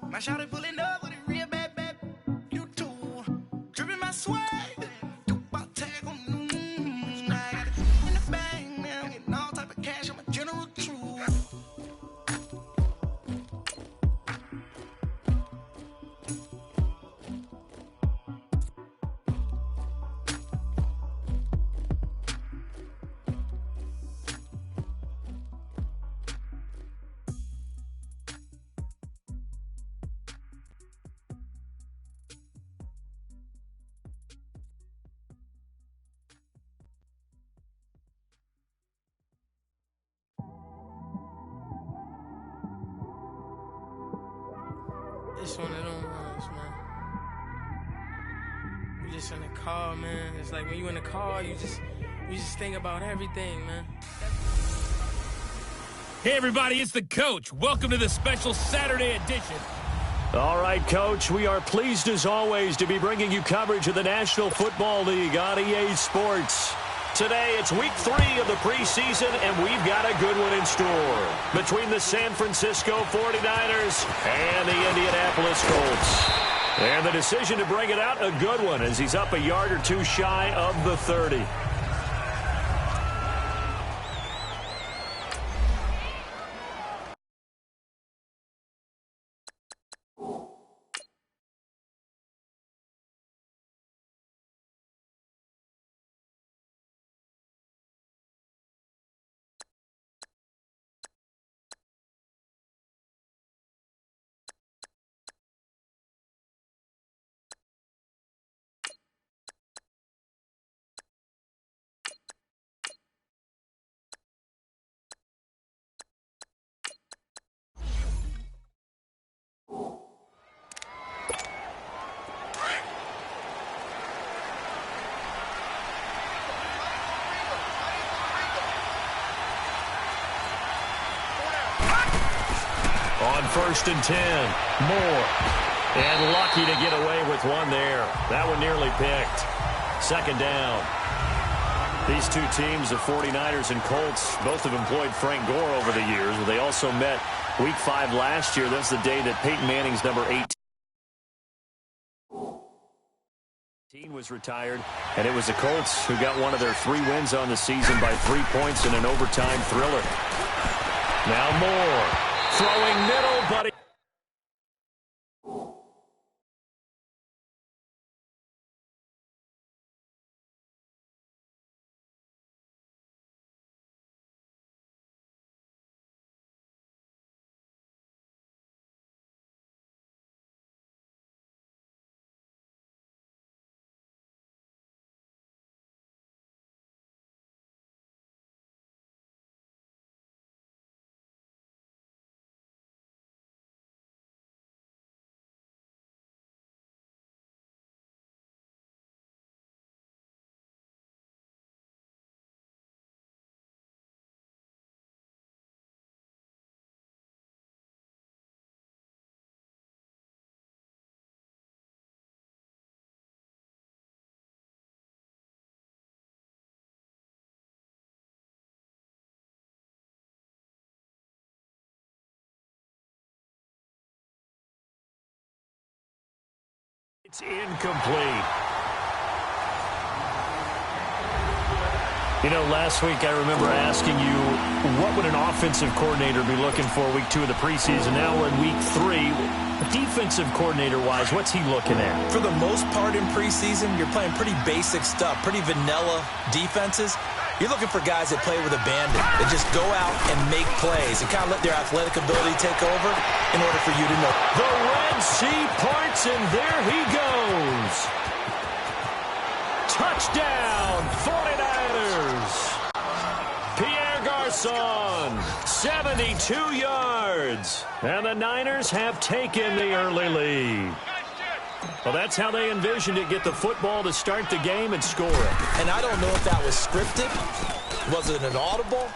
My shawty pulling up with a real bad, you too. Dripping my swag. It's one of them ones, man. You just in the car, man. It's like when you in the car, you just think about everything, man. Hey, everybody, it's the coach. Welcome to the special Saturday edition. All right, Coach, we are pleased as always to be bringing you coverage of the National Football League on EA Sports. Today, it's week 3 of the preseason, and we've got a good one in store between the San Francisco 49ers and the Indianapolis Colts. And the decision to bring it out, a good one, as he's up a yard or two shy of the 30. On 1st and 10, Moore. And lucky to get away with one there. That one nearly picked. 2nd down. These two teams, the 49ers and Colts, both have employed Frank Gore over the years. They also met Week 5 last year. That's the day that Peyton Manning's number 18 was retired. And it was the Colts who got one of their 3 wins on the season by 3 points in an overtime thriller. Now Moore. Throwing middle, but It's incomplete. You know, last week I remember asking you, what would an offensive coordinator be looking for week 2 of the preseason? Now we're in week 3. Defensive coordinator-wise, what's he looking at? For the most part in preseason, you're playing pretty basic stuff, pretty vanilla defenses. You're looking for guys that play with abandon, that just go out and make plays and kind of let their athletic ability take over in order for you to know. The Red Sea parts, and there he goes. Touchdown, 49ers. Pierre Garçon, 72 yards. And the Niners have taken the early lead. Well, that's how they envisioned it, get the football to start the game and score it. And I don't know if that was scripted. Was it an audible?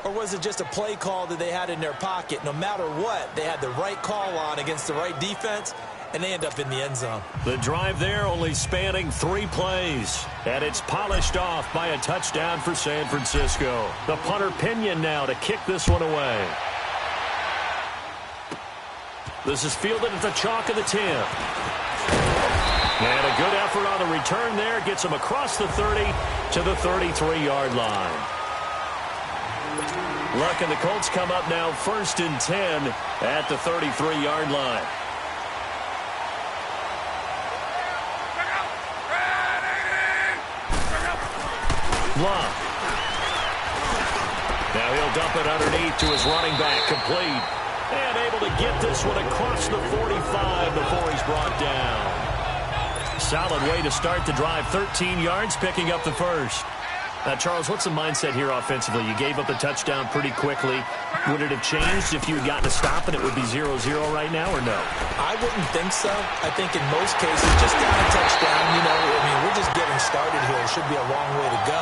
Or was it just a play call that they had in their pocket? No matter what, they had the right call on against the right defense, and they end up in the end zone. The drive there only spanning 3 plays. And it's polished off by a touchdown for San Francisco. The punter Pinion now to kick this one away. This is fielded at the chalk of the 10. And a good effort on the return there. Gets him across the 30 to the 33-yard line. Luck and the Colts come up now 1st and 10 at the 33-yard line. Love. Now he'll dump it underneath to his running back, complete. And able to get this one across the 45 before he's brought down. Solid way to start the drive. 13 yards, picking up the first. Now, Charles, what's the mindset here offensively? You gave up the touchdown pretty quickly. Would it have changed if you had gotten a stop and it would be 0-0 right now, or no? I wouldn't think so. I think in most cases, just down a touchdown, you know, I mean, we're just getting started here. It should be a long way to go.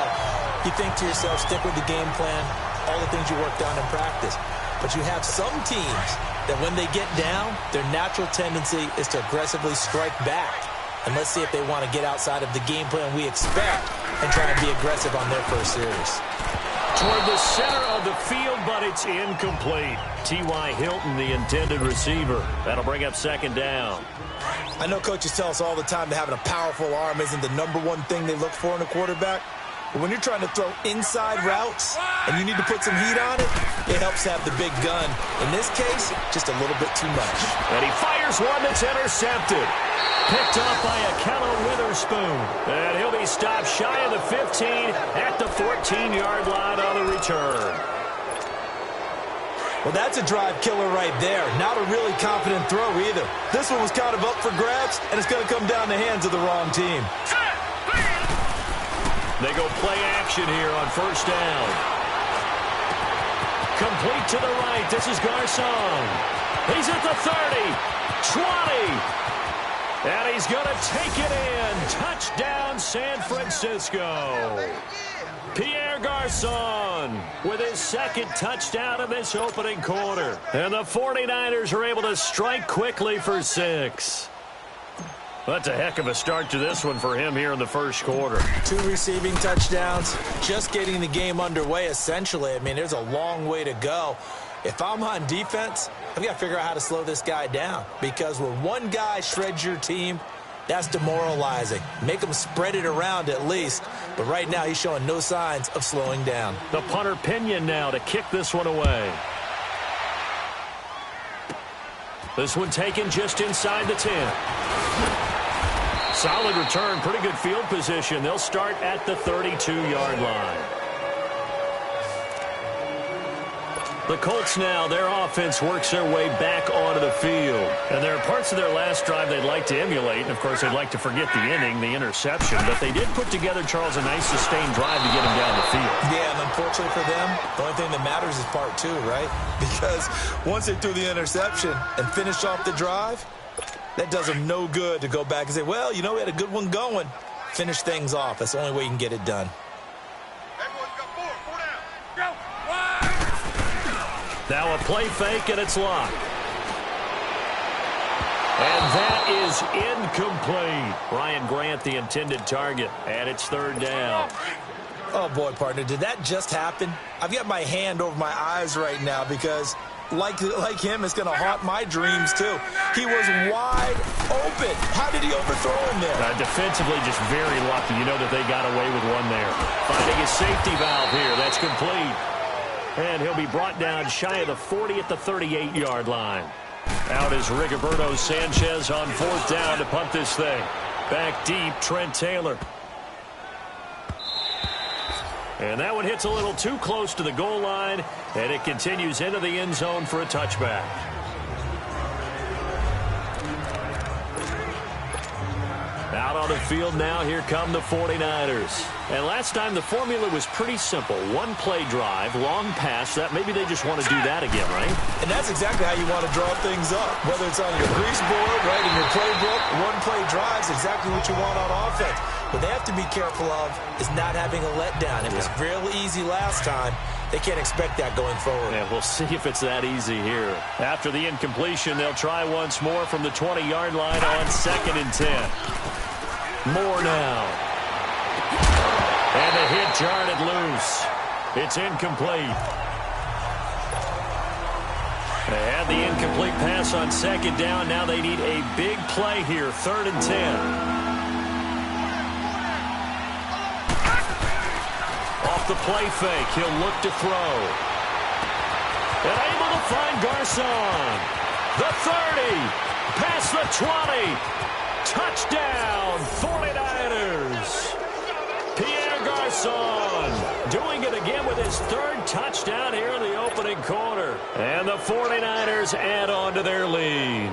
You think to yourself, stick with the game plan, all the things you worked on in practice. But you have some teams that when they get down, their natural tendency is to aggressively strike back. And let's see if they want to get outside of the game plan we expect and try and be aggressive on their first series. Toward the center of the field, but it's incomplete. T.Y. Hilton, the intended receiver. That'll bring up 2nd down. I know coaches tell us all the time that having a powerful arm isn't the #1 thing they look for in a quarterback. But when you're trying to throw inside routes and you need to put some heat on it, it helps to have the big gun. In this case, just a little bit too much. And he fires one that's intercepted. Picked up by Akello Witherspoon. And he'll be stopped shy of the 15 at the 14-yard line on the return. Well, that's a drive killer right there. Not a really confident throw either. This one was kind of up for grabs, and it's going to come down the hands of the wrong team. They go play action here on 1st down. Complete to the right. This is Garçon. He's at the 30, 20. And he's going to take it in. Touchdown, San Francisco. Pierre Garçon with his 2nd touchdown of this opening quarter. And the 49ers are able to strike quickly for 6. That's a heck of a start to this one for him here in the first quarter. 2 receiving touchdowns, just getting the game underway essentially. I mean, there's a long way to go. If I'm on defense, I've got to figure out how to slow this guy down, because when one guy shreds your team, that's demoralizing. Make him spread it around at least. But right now, he's showing no signs of slowing down. The punter Pinion now to kick this one away. This one taken just inside the 10. Solid return, pretty good field position. They'll start at the 32-yard line. The Colts now, their offense works their way back onto the field. And there are parts of their last drive they'd like to emulate. And, of course, they'd like to forget the inning, the interception. But they did put together, Charles, a nice sustained drive to get them down the field. Yeah, and unfortunately for them, the only thing that matters is part 2, right? Because once they threw the interception and finished off the drive, that does them no good to go back and say, well, you know, we had a good one going. Finish things off. That's the only way you can get it done. Now a play fake, and it's locked. And that is incomplete. Ryan Grant, the intended target, and it's 3rd down. Oh, boy, partner, did that just happen? I've got my hand over my eyes right now because like him is going to haunt my dreams, too. He was wide open. How did he overthrow him there? Defensively, just very lucky. You know that they got away with one there. Finding his safety valve here. That's complete. And he'll be brought down shy of the 40 at the 38-yard line. Out is Rigoberto Sanchez on 4th down to punt this thing. Back deep, Trent Taylor. And that one hits a little too close to the goal line, and it continues into the end zone for a touchback. Out on the field now, here come the 49ers. And last time the formula was pretty simple. One play drive, long pass. That maybe they just want to do that again, right? And that's exactly how you want to draw things up. Whether it's on your grease board, right, in your playbook, one play drive is exactly what you want on offense. What they have to be careful of is not having a letdown. It was really easy last time. They can't expect that going forward. Yeah, we'll see if it's that easy here. After the incompletion, they'll try once more from the 20-yard line on 2nd and 10. More now. And the hit jarred it loose. It's incomplete. They had the incomplete pass on 2nd down. Now they need a big play here, 3rd and 10. Off the play fake, he'll look to throw. And able to find Garcon. The 30, past the 20. Touchdown, 49ers. Pierre Garcon doing it again with his 3rd touchdown here in the opening quarter. And the 49ers add on to their lead.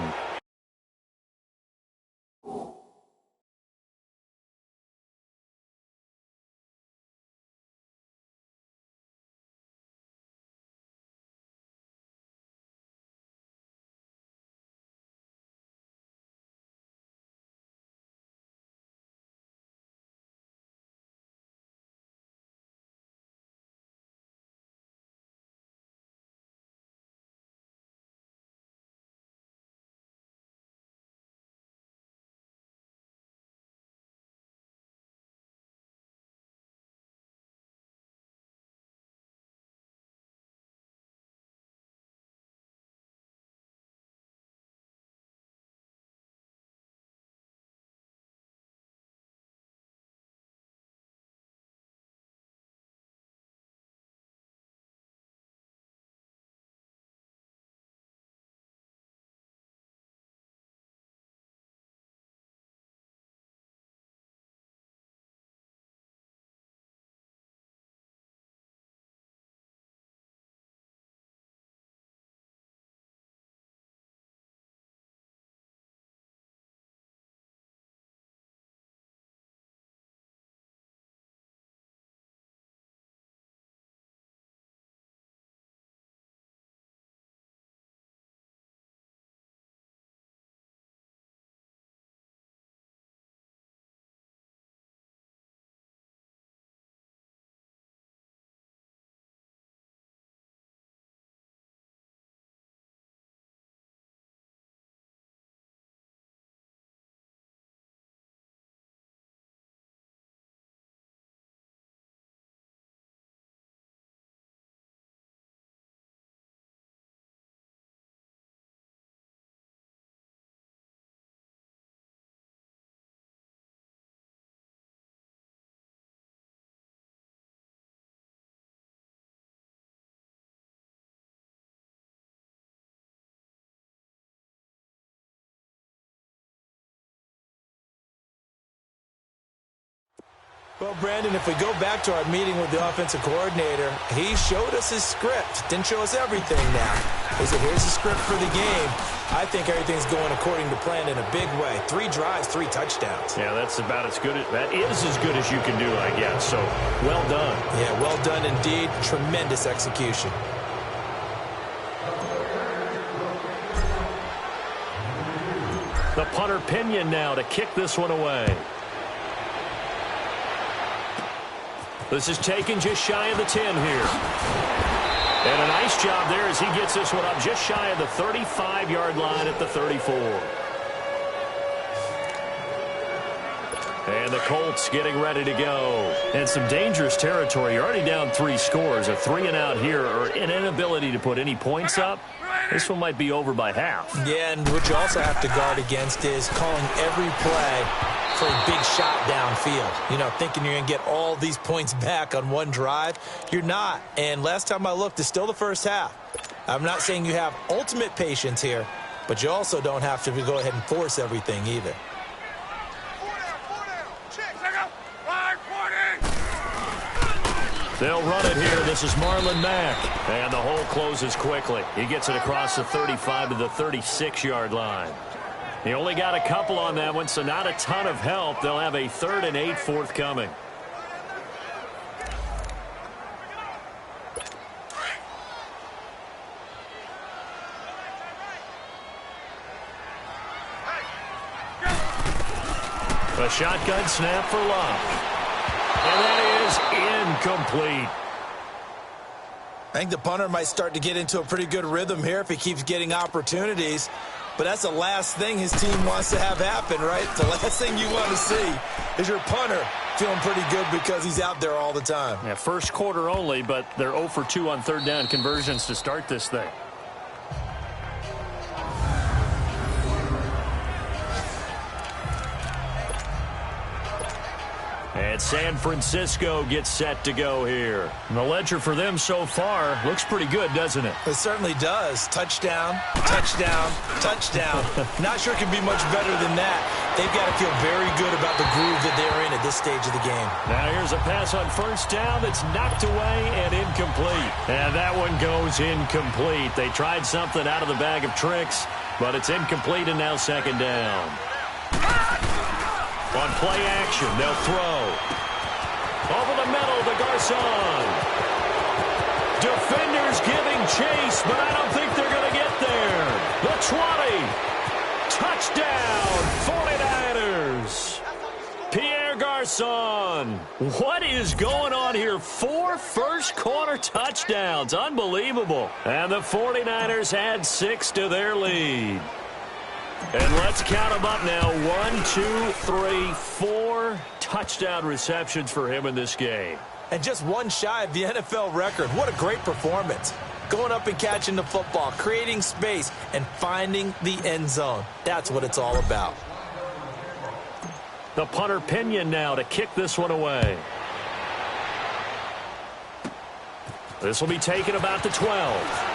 Well, Brandon, if we go back to our meeting with the offensive coordinator, he showed us his script. Didn't show us everything now. He said, here's the script for the game. I think everything's going according to plan in a big way. 3 drives, 3 touchdowns. Yeah, that's about as good. That is as good as you can do, I guess. So, well done. Yeah, well done indeed. Tremendous execution. The punter Pinion now to kick this one away. This is taken just shy of the 10 here. And a nice job there as he gets this one up just shy of the 35-yard line at the 34. And the Colts getting ready to go. And some dangerous territory. You're already down 3 scores. A 3-and-out here, or an inability to put any points up. This one might be over by half. Yeah, and what you also have to guard against is calling every play for a big shot downfield. You know, thinking you're going to get all these points back on one drive. You're not. And last time I looked, it's still the first half. I'm not saying you have ultimate patience here, but you also don't have to go ahead and force everything either. They'll run it here. This is Marlon Mack. And the hole closes quickly. He gets it across the 35 to the 36-yard line. He only got a couple on that one, so not a ton of help. They'll have a 3rd and 8 forthcoming. A shotgun snap for Locke. And that is incomplete. I think the punter might start to get into a pretty good rhythm here if he keeps getting opportunities. But that's the last thing his team wants to have happen, right? The last thing you want to see is your punter feeling pretty good because he's out there all the time. Yeah, first quarter only, but they're 0 for 2 on 3rd down conversions to start this thing. And San Francisco gets set to go here. And the ledger for them so far looks pretty good, doesn't it? It certainly does. Touchdown, touchdown, touchdown. Not sure it can be much better than that. They've got to feel very good about the groove that they're in at this stage of the game. Now here's a pass on 1st down that's knocked away and incomplete. And that one goes incomplete. They tried something out of the bag of tricks, but it's incomplete and now 2nd down. On play action, they'll throw. Over the middle to Garcon. Defenders giving chase, but I don't think they're going to get there. The 20. Touchdown, 49ers. Pierre Garcon. What is going on here? 4 first-quarter touchdowns. Unbelievable. And the 49ers add 6 to their lead. And let's count them up now. 1, 2, 3, 4 touchdown receptions for him in this game. And just one shy of the NFL record. What a great performance. Going up and catching the football, creating space, and finding the end zone. That's what it's all about. The punter Pinion now to kick this one away. This will be taken about the 12.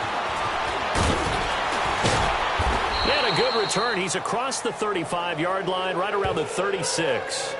And a good return. He's across the 35-yard line, right around the 36.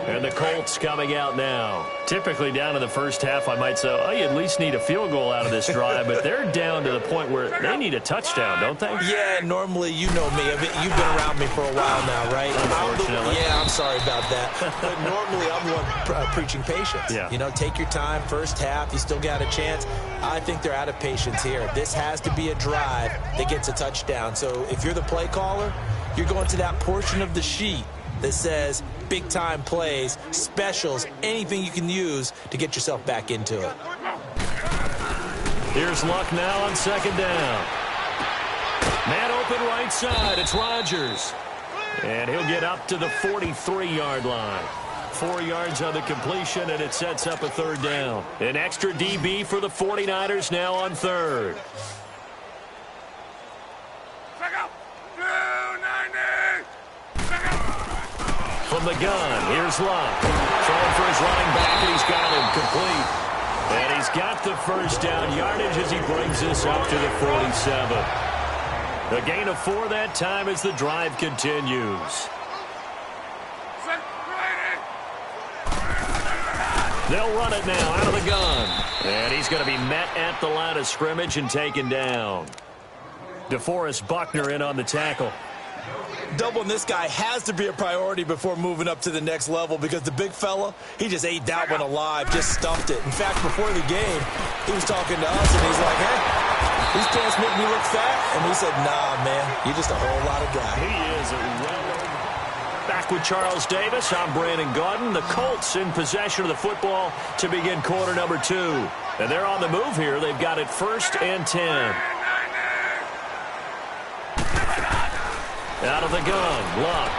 And the Colts coming out now. Typically down in the first half, I might say, oh, you at least need a field goal out of this drive. But they're down to the point where they need a touchdown, don't they? Yeah, normally, you know me. You've been around me for a while now, right? Unfortunately. I'm sorry about that. But normally, I'm the one preaching patience. Yeah. You know, take your time. First half, you still got a chance. I think they're out of patience here. This has to be a drive that gets a touchdown. So if you're the play caller, you're going to that portion of the sheet that says big-time plays, specials, anything you can use to get yourself back into it. Here's Luck now on 2nd down. Man open right side. It's Rodgers. And he'll get up to the 43-yard line. 4 yards on the completion, and it sets up a 3rd down. An extra DB for the 49ers now on 3rd. From the gun, here's Luck. Throwing for his running back, and he's got him complete. And he's got the 1st down yardage as he brings this up to the 47. A gain of 4 that time as the drive continues. They'll run it now out of the gun. And he's going to be met at the line of scrimmage and taken down. DeForest Buckner in on the tackle. Doubling this guy has to be a priority before moving up to the next level because the big fella, he just ate that one alive, just stuffed it. In fact, before the game, he was talking to us, and he's like, hey, these pants make me look fat. And we said, nah, man, you're just a whole lot of guy. He is a Back with Charles Davis, I'm Brandon Gaudin. The Colts in possession of the football to begin quarter number 2. And they're on the move here. They've got it 1st and 10. Out of the gun, Luck.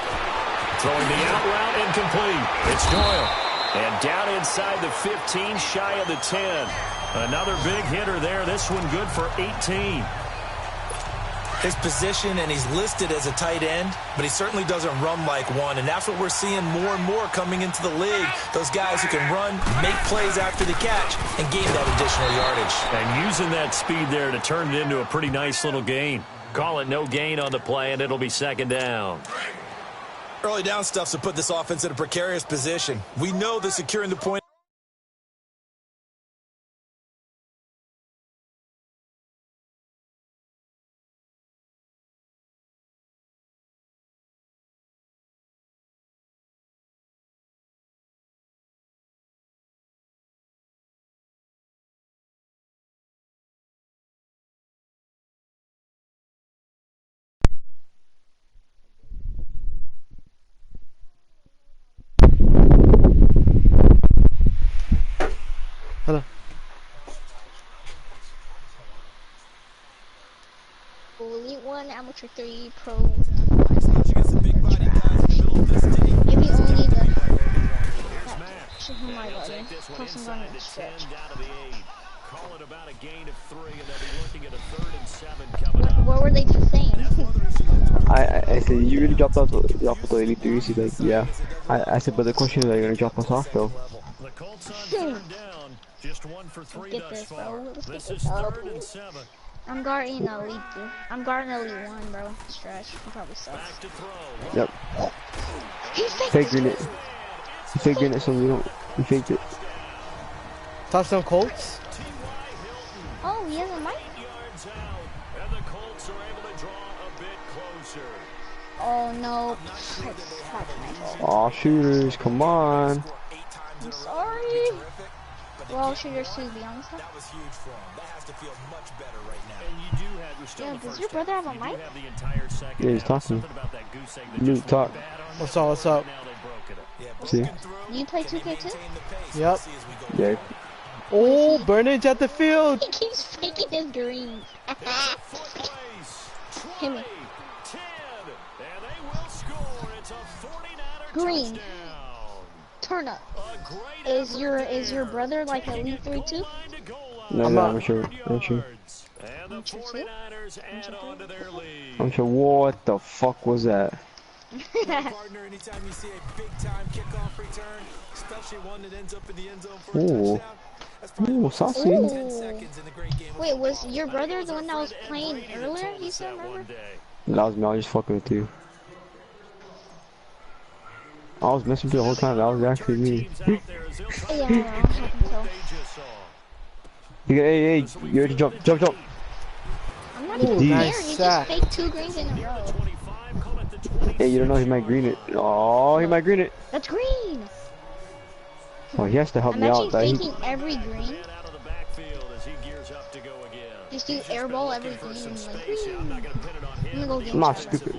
Throwing the out route incomplete. It's Doyle. And down inside the 15, shy of the 10. Another big hitter there. This one good for 18. His position, and he's listed as a tight end, but he certainly doesn't run like one, and that's what we're seeing more and more coming into the league. Those guys who can run, make plays after the catch, and gain that additional yardage. And using that speed there to turn it into a pretty nice little gain. Call it no gain on the play, and it'll be second down. Early down stuff's to put this offense in a precarious position. We know that securing the point. Hello. Elite 1, Amateur 3, Pro. Maybe only the... Oh my god, plus I'm going to stretch. Call it about a gain of 3, and they'll be looking at a 3rd and 7 coming up. What were they just saying? I said, you really dropped off the Elite 3? He's like, yeah. I said, but the question is, are you going to drop us off, though? The Colts on down. Just 1 for 3 thus far. This is 3rd and 7. I'm guarding Elite 2. I'm guarding Elite 1, bro. Stretch. He probably sucks. Yep. He faked it. He faked it, so we don't. He faked it. Touchdown Colts. Oh, he has a mic? And the Colts are able to draw a bit closer. Oh, no. That's my fault. Aw, shooters, come on. I'm sorry. Well, shooters too, to be honest. That was huge for him. That has to feel much better right now. And you do have, you're still yeah, does your brother have a mic? Yeah, he's talking. Luke, talk. What's up, what's up? See? You play 2K too? Yep. Yeah. Oh, Burnage at the field. He keeps faking his greens. Hit me. Green. Turn up. Is your brother like Elite 3 too? No, I'm sure. I'm sure. I'm sure. What the fuck was that? Partner, anytime you see a big time kickoff return, especially one that ends up in the end zone for a touchdown. Ooh, saucy. Wait, was your brother the one that was playing earlier? You said, remember? That was me. I was just fucking with you. I was messing with you the whole time. That was actually me. Yeah, I know. You get, hey, you ready to jump. I'm not even there. You just faked 2 greens in a row. Hey, you don't know he might green it. Oh, he might green it. That's green. Oh, he has to help me out. Imagine faking every green. Just do airball every green. Like, I'm gonna go get I'm not stupid.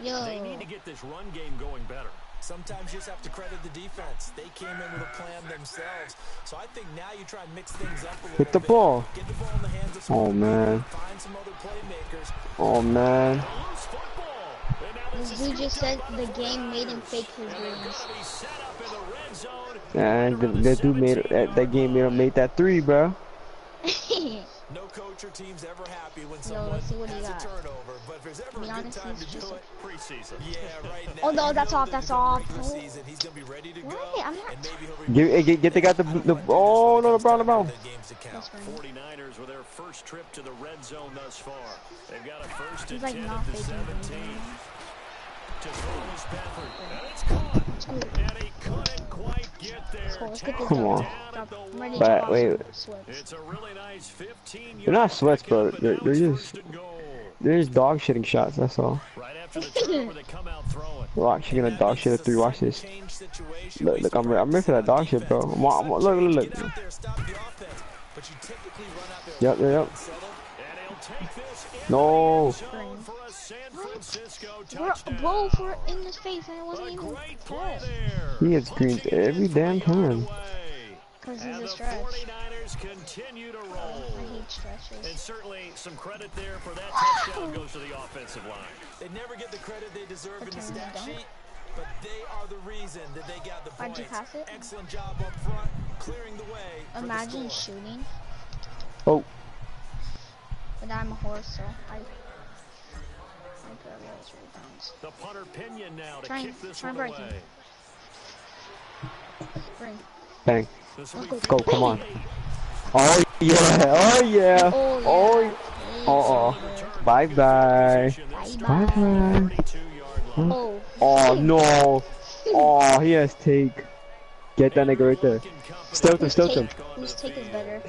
Yo. They need to get this run game going better. Sometimes you just have to credit the defense. They came in with a plan themselves. So I think now you try and mix things up a little Hit the ball. Get the ball in the hands of oh man. Find some other playmakers. Oh man. This dude just said the game made him fake his greens. And that dude made that game made that 3, bro. No coach or team's ever happy when someone has a turnover, but if there's ever a good time to do it, preseason. Yeah, right now. Oh no, that's off. That's off. He's gonna be ready to go. I'm not. Get the guy the oh no, LeBron. 49ers with their first trip to the red zone thus far. They've got a first and 10 like at the 17. To Spafford, and it's caught. And he couldn't quite get there. Come on. But wait. It's a really nice 15. They're not sweats, bro. They're just dog shitting shots. That's all. Right after the turnover, they come out throwing. We're actually gonna dog shit a 3. Watch this. Look, I'm ready for that dog shit, bro. Look. Yep. No. Bro, for in his face, and it wasn't even close. He gets greens every damn time. Because he's a stretch. Continue to roll. I hate stretches. And certainly some credit there for that touchdown goes to the offensive line. They never get the credit they deserve in the stat sheet. but they are the reason that they got the points. Why'd you pass it? Excellent job up front, clearing the way. Imagine shooting. Oh. But I'm a horse, so I put up those rebounds. The punter Pinion now to Try kick this and one break away. him. Bring. Bang. Go, come on. Oh yeah, oh yeah. Oh. Bye bye. Bye bye. Huh? Oh no. Oh, he has take. Get that nigga right there. Stealth him. Whose take is better?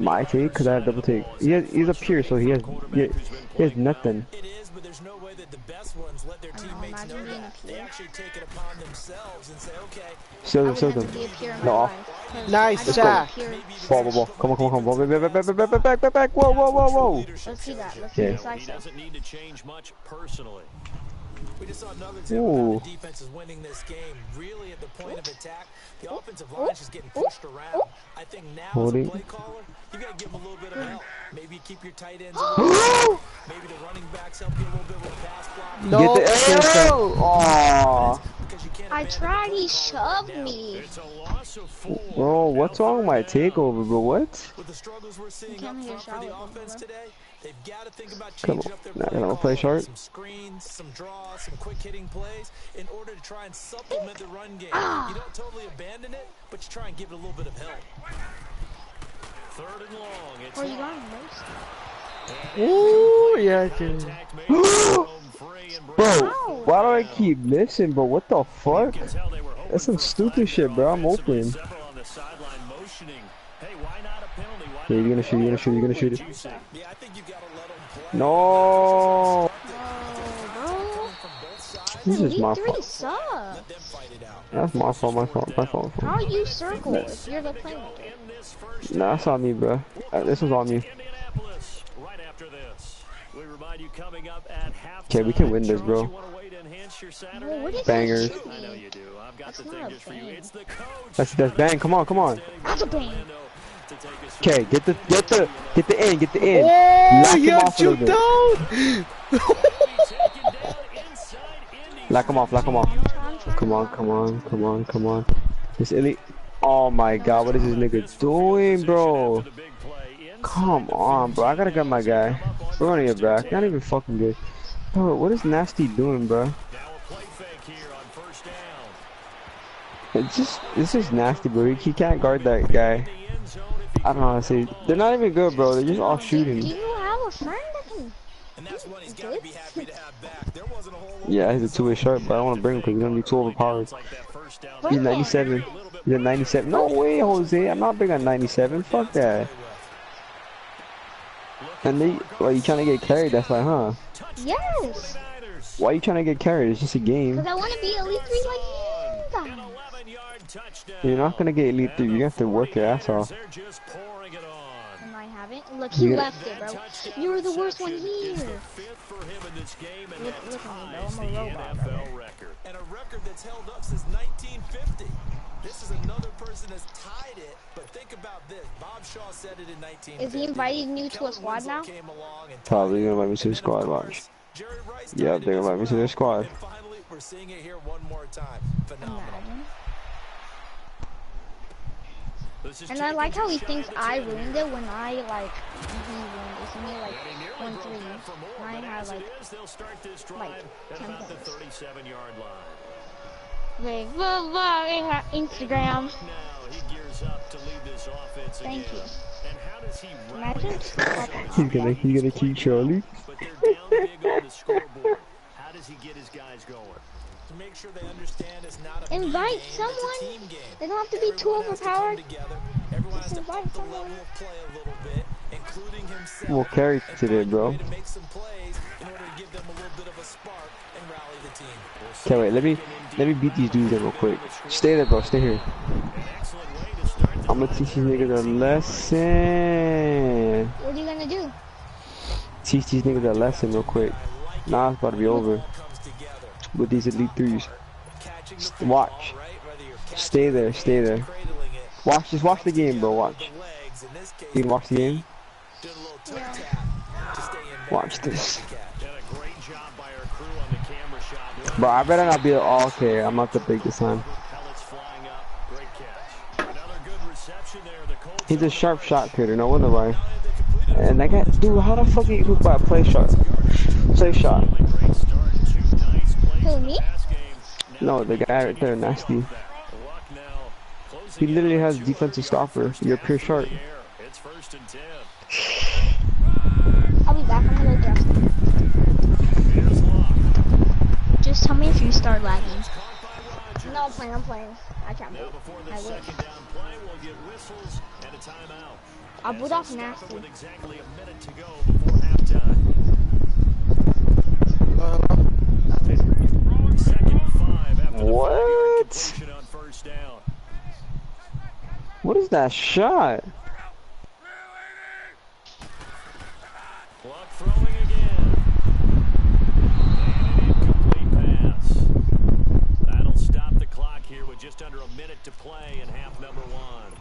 My take, cause I have double take. He's up here, so he has nothing. It is, but there's no way that the best ones let their teammates know that. They actually take it upon themselves and say, okay. Stealth him. No. Nice shot. Ball. Come on. Back. Whoa. Let's see that. Let's see the side stuff. Doesn't need to change much personally. We just saw another example of the defense is winning this game. Really at the point of attack, the offensive line is just getting pushed around. I think now as a play caller, you got to give them a little bit of help. Maybe you keep your tight ends. Maybe the running backs help you a little bit with the pass block. No. Get the arrow. Aww. I tried. He shoved me. Bro, what's wrong with my takeover, bro? What? With the struggles we're seeing up front for the offense today, they've got to think about Come changing on. up their Not gonna play short. Some screens, some draws, some quick hitting plays in order to try and supplement the run game. You don't totally abandon it, but you try and give it a little bit of help. Third and long. It's Where you going, most? Ooh, yeah, dude. Bro, why do I keep missing, bro? What the fuck? That's some stupid shit, bro. I'm open. Yeah, you're gonna shoot it. No. This is my fault. Sucks. That's my fault. How you circle if you're the playmaker? Nah, that's on me, bro. This was on me. Okay, we can win this, bro. Bangers. I know you do. I've got the thing just for you. It's the coach. That's bang. Come on. That's a bang. Okay, get the in. Oh, you have juked down. Lock him off. Come on. This elite. Oh my god, what is this nigga doing, bro? Come on, bro. I gotta get my guy. We're running it back. Not even fucking good. Bro, what is Nasty doing, bro? It's just nasty, bro. He can't guard that guy. I don't know how to say. They're not even good, bro. They're just all shooting. Do you have a friend that can do Yeah, he's a two-way sharp, but I don't want to bring him because he's gonna be too overpowered. He's 97. He's at 97. No way, Jose. I'm not big on 97. Fuck that. And they, well, you trying to get carried? That's like, huh? Yes. Why are you trying to get carried? It's just a game. Because I want to be Elite 3 like you guys. You're not gonna get Elite 3. You're gonna have to work your ass off. And I haven't. Look, he left it, bro. You were the worst one here. Look at me, bro. I'm a robot, bro. And a record that's held up since 1950. This is another person that's tied it, but think about this. Bob Shaw said it in 1950. Is he inviting you to a squad now? Probably gonna invite me to the squad, watch. Yeah, they're gonna invite me to their squad. And finally, we're seeing it here one more time. Phenomenal. And I like how he thinks I ruined it when I, like, he ruined it. He made, like, 1-3. And I had, like 10 points. Wait, Instagram. Thank you. Imagine. He's gonna keep Charlie. How does he get his guys going? To make sure they understand it's not a invite someone. They don't have to be too overpowered. Everyone has to up the level of play a little bit, including himself. We'll carry today, bro. To make some plays in order to give them a little bit of a spark and rally the team. Okay, wait. Let me beat these dudes in real quick. Stay there, bro. Stay here. I'm gonna teach these niggas a lesson. What are you gonna do? Teach these niggas a lesson real quick. Nah, it's about to be over. With these Elite 3s. Watch. Stay there. Just watch the game, bro. Watch. You can watch the game? Watch this. Bro, I better not be all okay. I'm not the biggest time. He's a sharp shot creator, no wonder why. And that guy, dude, how the fuck are you hooked by a play shot? Play shot. Who, me? No, the guy right there, nasty. He literally has defensive stopper. You're pure sharp. I'll be back. I'm gonna go dress. Just tell me if you start lagging. No, I'm playing. I can't move. I wish. I'll boot off nasty. What? What is that shot? Clock throwing again. Incomplete pass. That'll stop the clock here with just under a minute to play in half number one.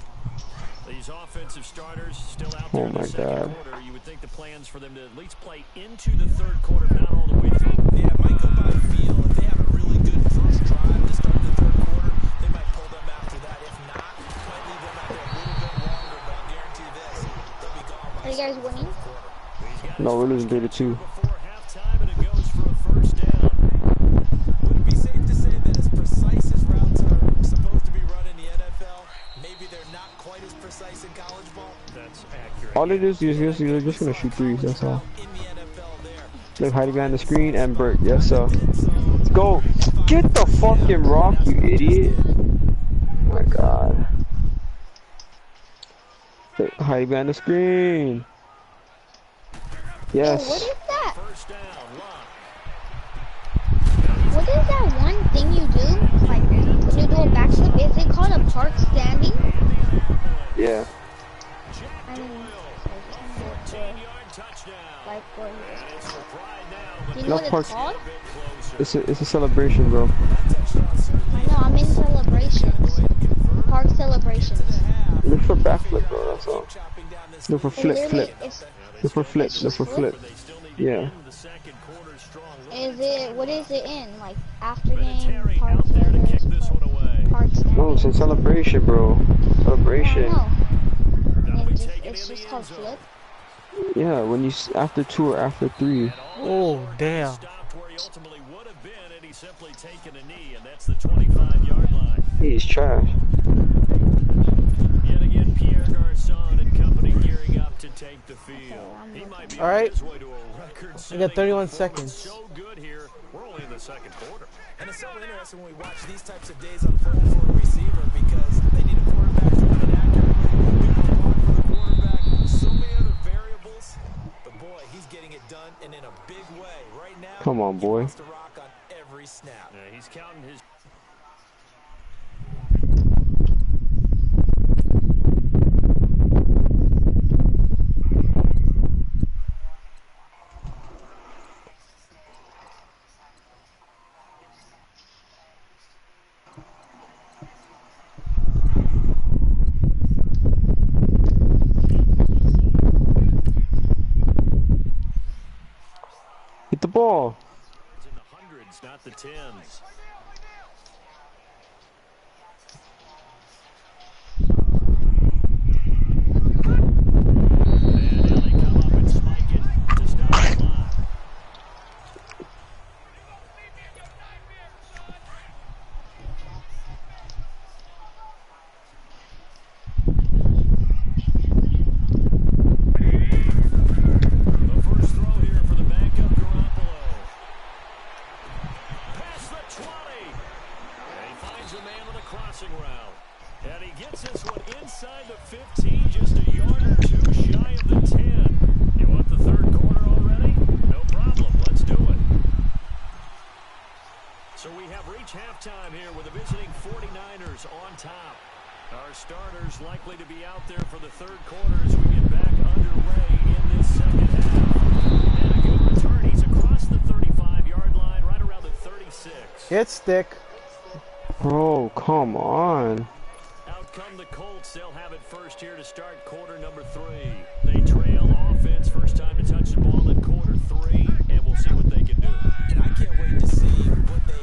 These offensive starters still out there in the second quarter. You would think the plans for them to at least play into the third quarter, not all the way through. Yeah, it might go by feel. If they have a really good first drive to start the third quarter, they might pull them after that. If not, might leave them out there a little bit longer, but I'll guarantee this. They'll be gone by Are you guys winning? No, we're losing 3-2. Would it be safe to say that as precise as routes are supposed to be run in the NFL, maybe they're not quite as precise in college ball? That's accurate. All they do is you're just gonna shoot threes, that's all. They're hiding behind the screen and Bert, yes sir. Let's go. Get the fucking rock, you idiot. Oh my god. They're hiding behind the screen. Yes. Yo, what is that? What is that one thing you do? Like, when you do a backslip, is it called a park standing? Yeah. I mean, like, what do you know what it's called? It's a celebration, bro. I know, I'm in celebrations. Park celebrations. Look for backflip, bro, that's all. Look for flip. Look for flip. Yeah. Is it, what is it in? Like, after game, park celebration? Park standing? No, it's a celebration, bro. Celebration. It's just called flip? Yeah, when you, after 2 or after 3. Oh, damn. He's trash. Yet again, Pierre Garçon and company gearing up to take the field. He might be all right. on his way to a record. I got 31 seconds. So good here. We're only in the second quarter. And it's so interesting when we watch these types of days unfold for a receiver because they need a quarterback to run it accurately. People to block for the quarterback. So many other variables. But boy, he's getting it done and in a big way. Right now, come on, boy. He wants to rock on every snap. Yeah, he's counting his... Hit the ball. It's in the hundreds, not the tens. And now they come up and spike it to stop the clock. The first throw here for the backup Garoppolo. Past the 20. And he finds a man on the crossing route. And he gets this one inside the 15, just a yard or two shy of the 10. You want the third quarter already? No problem. Let's do it. So we have reached halftime here with the visiting 49ers on top. Our starters likely to be out there for the third quarter as we get back underway in this second half. And a good return. He's across the 35-yard line, right around the 36. Hit stick. Bro, come on. Out come the Colts. They'll have it first here to start quarter number 3. They trail offense. First time to touch the ball in quarter 3, and we'll see what they can do. And I can't wait to see what they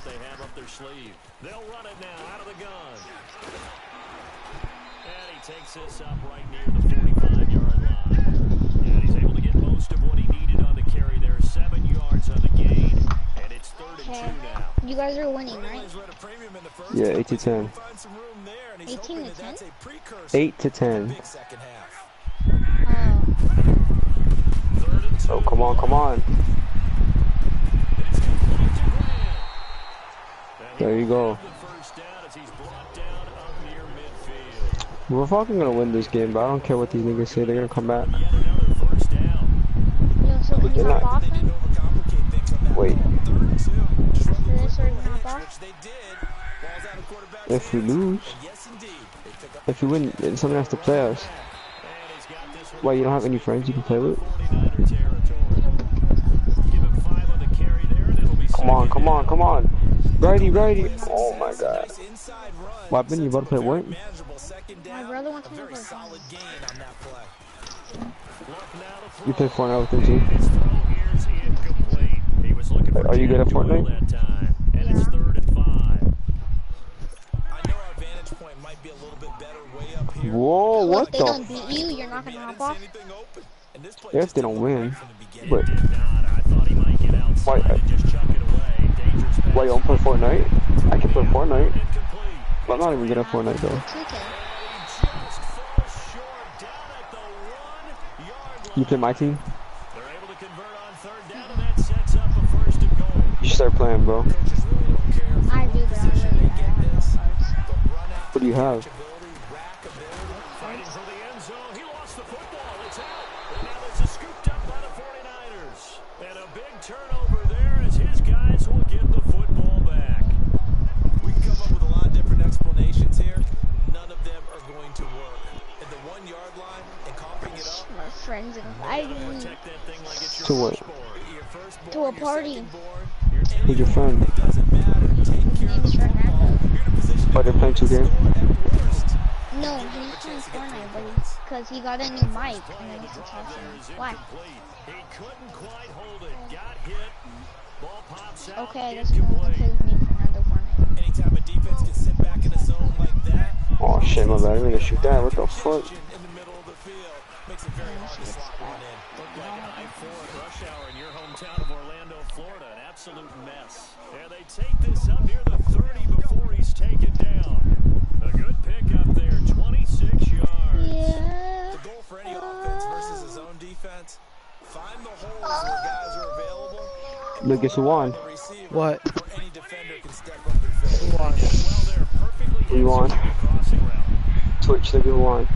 what they have up their sleeve. They'll run it now out of the gun. And he takes this up right near the 45-yard line. And he's able to get most of what he needed on the carry there. 7 yards on the gain. And it's 3rd and 2 now. You guys are winning, right? Yeah, 8 to 10. 18 to 10? 8 to 10. Oh. Oh, come on, come on. There you go. We're fucking gonna win this game, but I don't care what these niggas say. They're gonna come back. Yo, so can you hop off then? Wait. After this, or you can hop off? If we lose, if we win, then someone has to play us. Why, you don't have any friends you can play with? Come on, come on, come on. Righty, righty. Oh my god. What happened? You about to play what? My brother wants me to play. You play Fortnite with him too? Are you good at Fortnite? Yeah. Whoa, So what if they the? don't beat you, you're not gonna hop off? Yeah, if they don't win. But why you don't play Fortnite? I can play Fortnite. But I'm not even good at Fortnite though. You play my team? You should start playing, bro. I do, but I'm really bad at cards. What do you have? Turnover there as his guys will get the football back. We can come up with a lot of different explanations here. None of them are going to work. At the 1-yard line and coughing it up. My friends invited me To what? to a party. Who's your friend? His name's Fernando. Oh, they're playing 2 games? No, he's playing Fortnite, but because he got a new mic, and I used to talk to him. Why? He couldn't quite hold it. Got hit. Ball pops out. Okay, I guess you're gonna play with me, Fernando Fortnite. Anytime a defense can sit back in a zone like that. Oh shit, my bad. I'm gonna shoot that. What the fuck? In the middle of the field makes it very hard to slot one in. Looked like an I-4 rush hour in your hometown of Orlando, Florida. An absolute mess. And they take this up near the 30 before he's taken down. A good pickup there, 26 yards. Yeah. The goal for any offense versus his own defense. Find the holes where guys are available. Look, guess who won? What? Any defender can step up and fill. Who won? Well, they're perfectly Who won? crossing route. Twitch, look who won.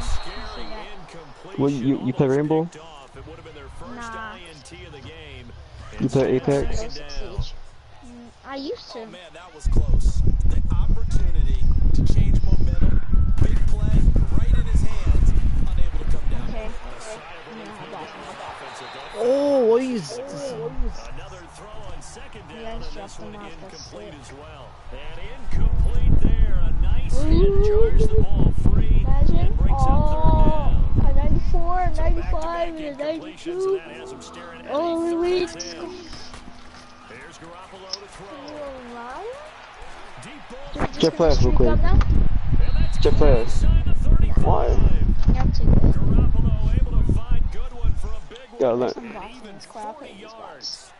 Scary incompletion. Well, you play Rainbow? It would have been their first Nah. INT of the game. You play Apex? I used to. Man, that was close. The opportunity to change momentum. Big play right in his hands. Unable to come down. Okay. Oh, what is Another throw on second down, Yeah, and he's this one dropping off, that's incomplete it. as well. And incomplete there. A nice hit, charged the ball free, Imagine. and brings up 3rd down. A 94, a So 95, back-to-back and a incompletions, and 92. that has him staring at Oh, a 3rd wait. and 10. Here's Garoppolo to throw. Deep ball. Check flash real quick. Check flash. Why? Not too good. Garoppolo able to find Goodwin for a big one. Yeah, look. Some Boston's crap. 40 yards.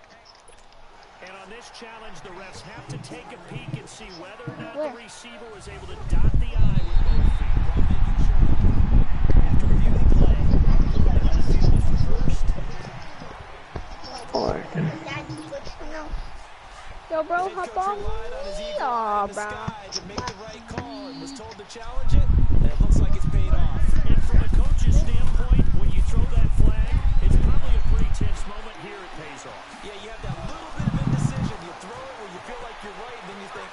And on this challenge, the refs have to take a peek and see whether or not the receiver was able to dot the I with both feet while making sure after reviewing the play, they let the field first. Alright. Yo, bro, hop on me. Aw, bro. To make the right call and was told to challenge it, and it looks like it's paid off. And from a coach's standpoint, when you throw that flag, it's probably a pretty tense moment. Here it pays off. Yeah, you have that little bit of indecision. You throw it where you feel like you're right, and then you think,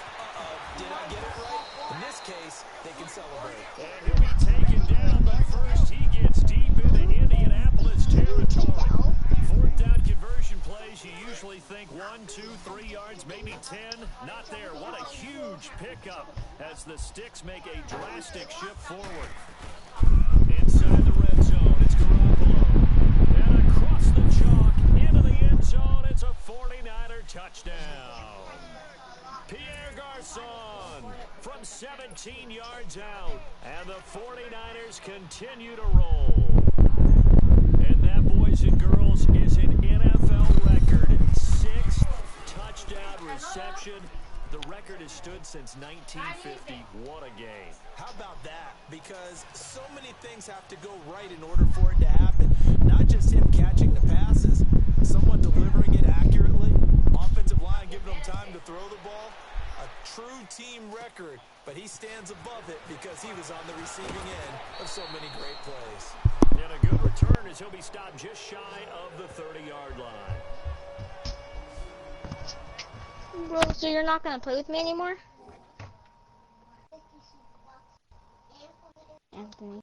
did I get it right? In this case, they can celebrate. And he'll be taken down, but first he gets deep into Indianapolis territory. 4th down conversion plays, you usually think 1, 2, 3 yards, maybe 10. Not there. What a huge pickup as the Sticks make a drastic shift forward. Inside the red zone, it's Garoppolo. And across the chalk, into the end zone, it's a 49er touchdown. 15 yards out, and the 49ers continue to roll. And that, boys and girls, is an NFL record. 6th touchdown reception. The record has stood since 1950. What a game. How about that? Because so many things have to go right in order for it to happen. Not just him catching the passes, someone delivering it accurately, offensive line giving him time to throw the ball. A true team record, but he stands above it because he was on the receiving end of so many great plays. And a good return as he'll be stopped just shy of the 30-yard line. Bro, so you're not gonna play with me anymore? Anthony.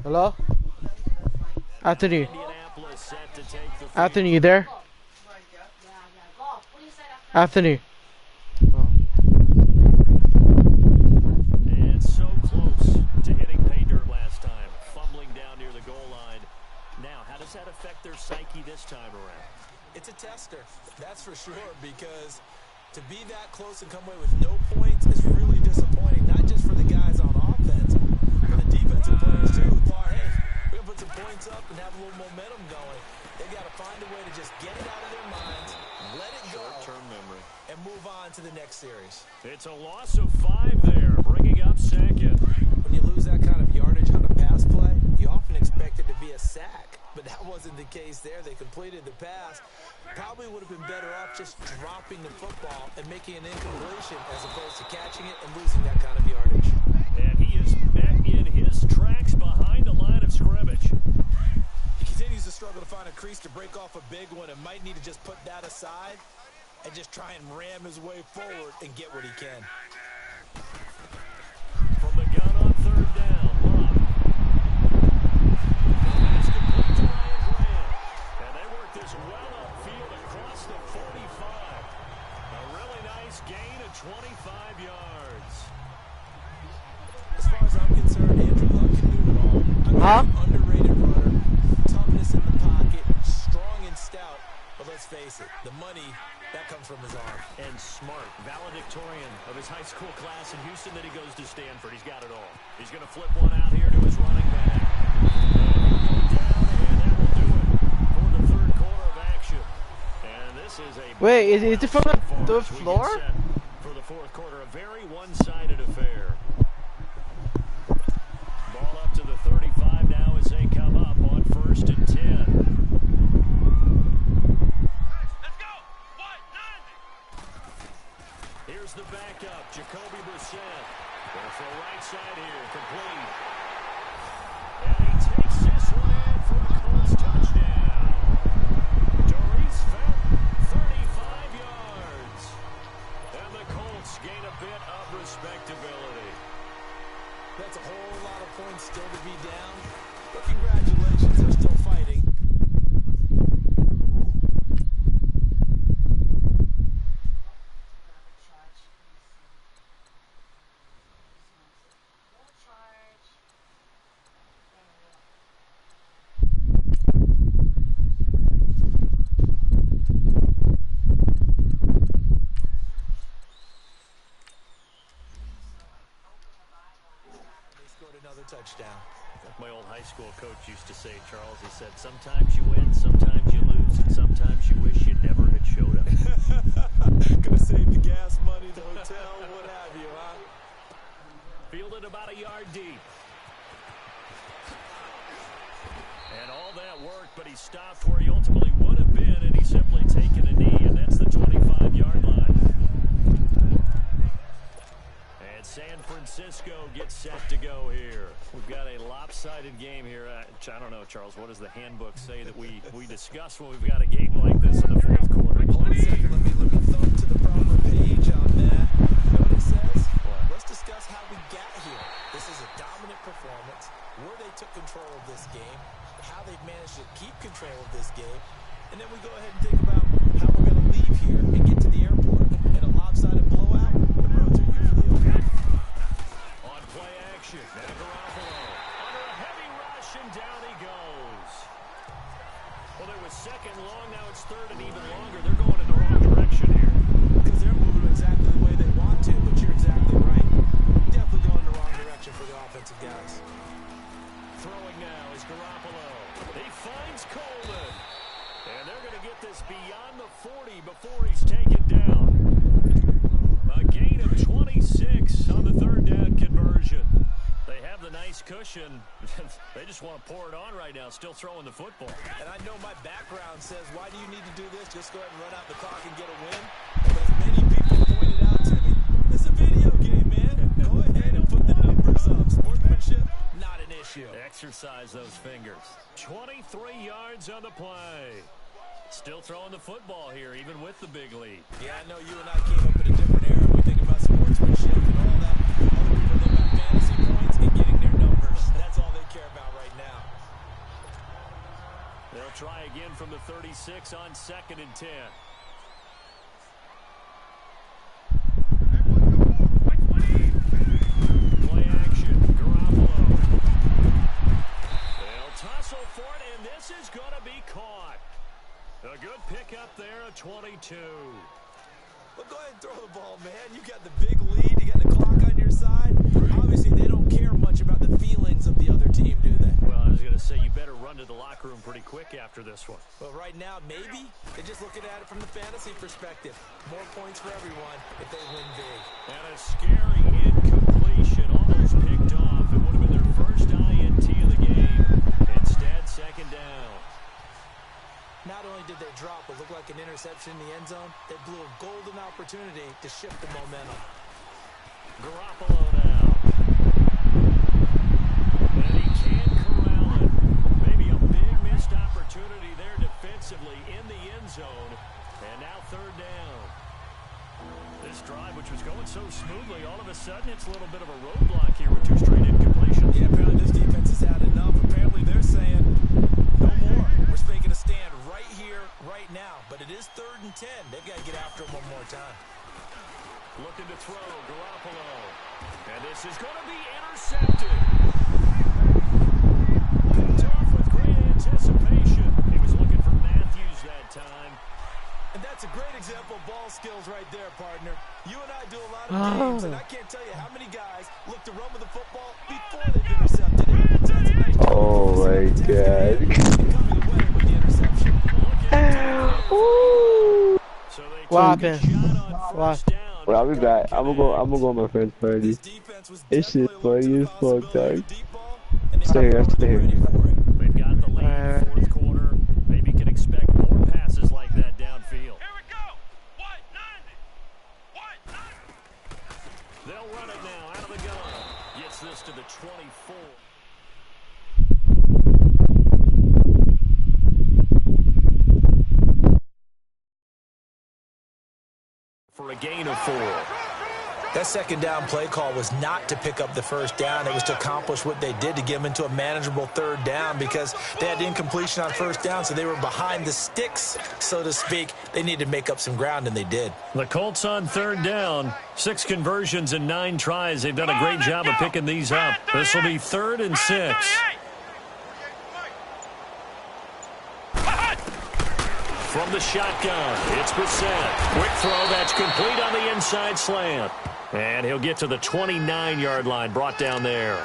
Hello? Anthony. Anthony, you there? Anthony. And so close to hitting pay dirt last time. Fumbling down near the goal line. Now, how does that affect their psyche this time around? It's a tester, that's for sure, because to be that close and come away with no points is really disappointing, not just for the guys on offense, for the defensive players too. Thought, hey, we're going to put some points up and have a little momentum going. They got to find a way to just get it out of their minds, let it go, short-term memory, and move on to the next series. It's a loss of 5 there, bringing up second. When you lose that kind of yardage on a pass play, you often expect it to be a sack, but that wasn't the case there. They completed the pass. Probably would have been better off just dropping the football and making an incompletion as opposed to catching it and losing that kind of yardage. And he is met in his tracks behind the line of scrimmage. He continues to struggle to find a crease to break off a big one and might need to just put that aside and just try and ram his way forward and get what he can. From the gun on 3rd down, Love. Pass complete to Ryan Graham. And they work this well upfield across the 45. A really nice gain of 25 yards. As far as I'm concerned, Andrew Luck can do it all. Underrated runner, toughness in the pocket, strong and stout. But let's face it, the money, that comes from his arm. And smart, valedictorian of his high school class in Houston, then he goes to Stanford. He's got it all. He's going to flip one out here to his running back. And that will do it for the 3rd quarter of action. And this is a... Wait, is it from the floor? For the 4th quarter, a very one-sided affair. Ball up to the 35 now as they come up on 1st and 10. Here's the backup, Jacoby Brissett. Going for a right side here, complete. And he takes this one in for a Colts touchdown. Doris Felton, 35 yards. And the Colts gain a bit of respectability. That's a whole lot of points still to be down. But congratulations, they're still fighting. Touchdown. Like my old high school coach used to say, Charles, he said, sometimes you win, sometimes you lose, and sometimes you wish you never had showed up. Gonna save the gas money, the hotel, what have you, huh? Fielded about a yard deep. And all that worked, but he stopped where he ultimately would have been, and he's simply taken a knee, and that's the 25-yard line. And San Francisco gets set to go here. We've got a lopsided game here. I don't know, Charles, what does the handbook say that we discuss when we've got a game like this in the 4th quarter? Hold on a second. Let me thumb to the proper page on that. You know what it says? What? Let's discuss how we got here. This is a dominant performance, where they took control of this game, how they've managed to keep control of this game, and then we go ahead and think about how we're going to leave here and get to the airport. In a lopsided blowout, the roads are usually open. On play action, Garoppolo under a heavy rush, and down he goes. cushion. They just want to pour it on right now, still throwing the football. And I know my background says, why do you need to do this? Just go ahead and run out the clock and get a win. But as many people pointed out to me, it's a video game, man. Go ahead and put the numbers up. Sportsmanship, not an issue. Exercise those fingers. 23 yards on the play. Still throwing the football here, even with the big lead. Yeah, I know you and I came up in a different era. We think about sportsmanship and all that. Other people think about fantasy points and getting their numbers. That's all they care about right now. They'll try again from the 36 on 2nd and 10. Play action, Garoppolo. They'll tussle for it, and this is going to be caught. A good pickup there, a 22. Well, go ahead and throw the ball, man. You got the big lead. You got the clock on your side. Obviously, they don't care much about the feelings of the other team, do they? Well, I was going to say, you better run to the locker room pretty quick after this one. Well, right now, maybe. They're just looking at it from the fantasy perspective. More points for everyone if they win big. And a scary incompletion, almost picked off. It would have been their first INT of the game. Instead, 2nd down. Not only did they drop what looked like an interception in the end zone, they blew a golden opportunity to shift the momentum. Garoppolo now. And he can corral it. Maybe a big missed opportunity there defensively in the end zone. And now 3rd down. This drive, which was going so smoothly, all of a sudden it's a little bit of a roadblock here with 2 straight incompletions. Yeah, apparently this defense has had enough. Apparently they're saying, no more. We're making a stand right here, right now. But it is 3rd and 10. They've got to get after him one more time. Looking to throw, Garoppolo. And this is going to be intercepted. Picked off with great anticipation. He was looking for Matthews that time. And that's a great example of ball skills right there, partner. You and I do a lot of games, and I can't tell you how many guys look to run with the football before they've intercepted it. So that's a nice job. Oh, my God. What happened? What? Well, I'll be back. I'm gonna go on my friend's party. This shit funny as fuck, dog. Stay here, stay here. They've got the lead in the 4th quarter. Maybe can expect more passes like that downfield. Here we go. 190. 190. They'll run it now out of the gun. Gets this to the 24. For a gain of 4. That 2nd down play call was not to pick up the 1st down. It was to accomplish what they did to get them into a manageable 3rd down because they had incompletion on 1st down, so they were behind the sticks, so to speak. They needed to make up some ground, and they did. The Colts on 3rd down. 6 conversions and 9 tries. They've done a great job of picking these up. This will be 3rd and 6. From the shotgun, it's Brissett. Quick throw, that's complete on the inside slant. And he'll get to the 29-yard line, brought down there.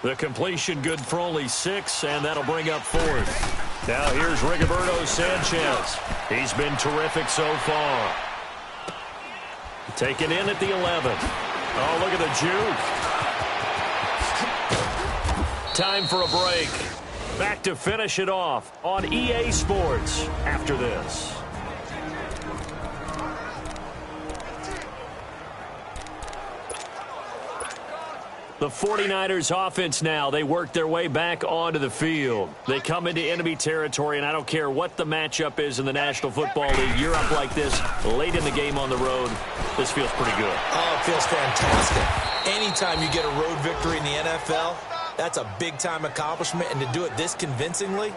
The completion good for only 6, and that'll bring up 4th. Now here's Rigoberto Sanchez. He's been terrific so far. Taken in at the 11. Oh, look at the juke. Time for a break. Back to finish it off on EA Sports after this. The 49ers offense now, they work their way back onto the field. They come into enemy territory, and I don't care what the matchup is in the National Football League. You're up like this late in the game on the road. This feels pretty good. Oh, it feels fantastic. Anytime you get a road victory in the NFL, that's a big-time accomplishment, and to do it this convincingly,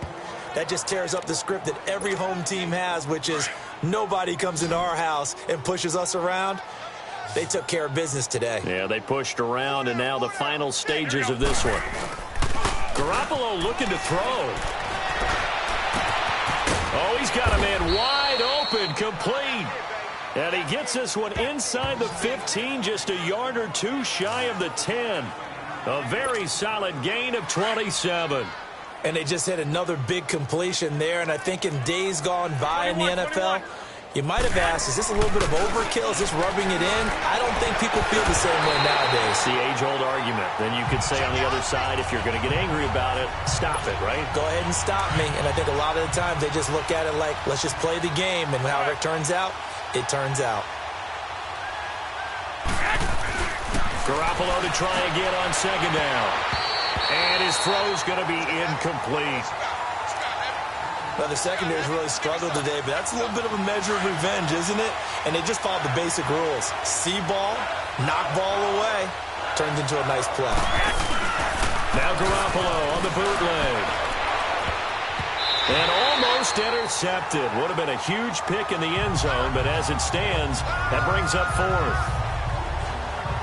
that just tears up the script that every home team has, which is nobody comes into our house and pushes us around. They took care of business today. Yeah, they pushed around, and now the final stages of this one. Garoppolo looking to throw. Oh, he's got a man wide open, complete. And he gets this one inside the 15, just a yard or 2 shy of the 10. A very solid gain of 27. And they just hit another big completion there, and I think in days gone by in the NFL, You might have asked, is this a little bit of overkill? Is this rubbing it in? I don't think people feel the same way nowadays. The age-old argument. Then you could say on the other side, if you're going to get angry about it, stop it, right? Go ahead and stop me. And I think a lot of the time they just look at it like, let's just play the game. And however it turns out, it turns out. Garoppolo to try again on second down. And his throw's going to be incomplete. Well, the secondary's really struggled today, but that's a little bit of a measure of revenge, isn't it? And they just followed the basic rules. See ball, knock ball away. Turns into a nice play. Now Garoppolo on the bootleg. And almost intercepted. Would have been a huge pick in the end zone, but as it stands, that brings up fourth.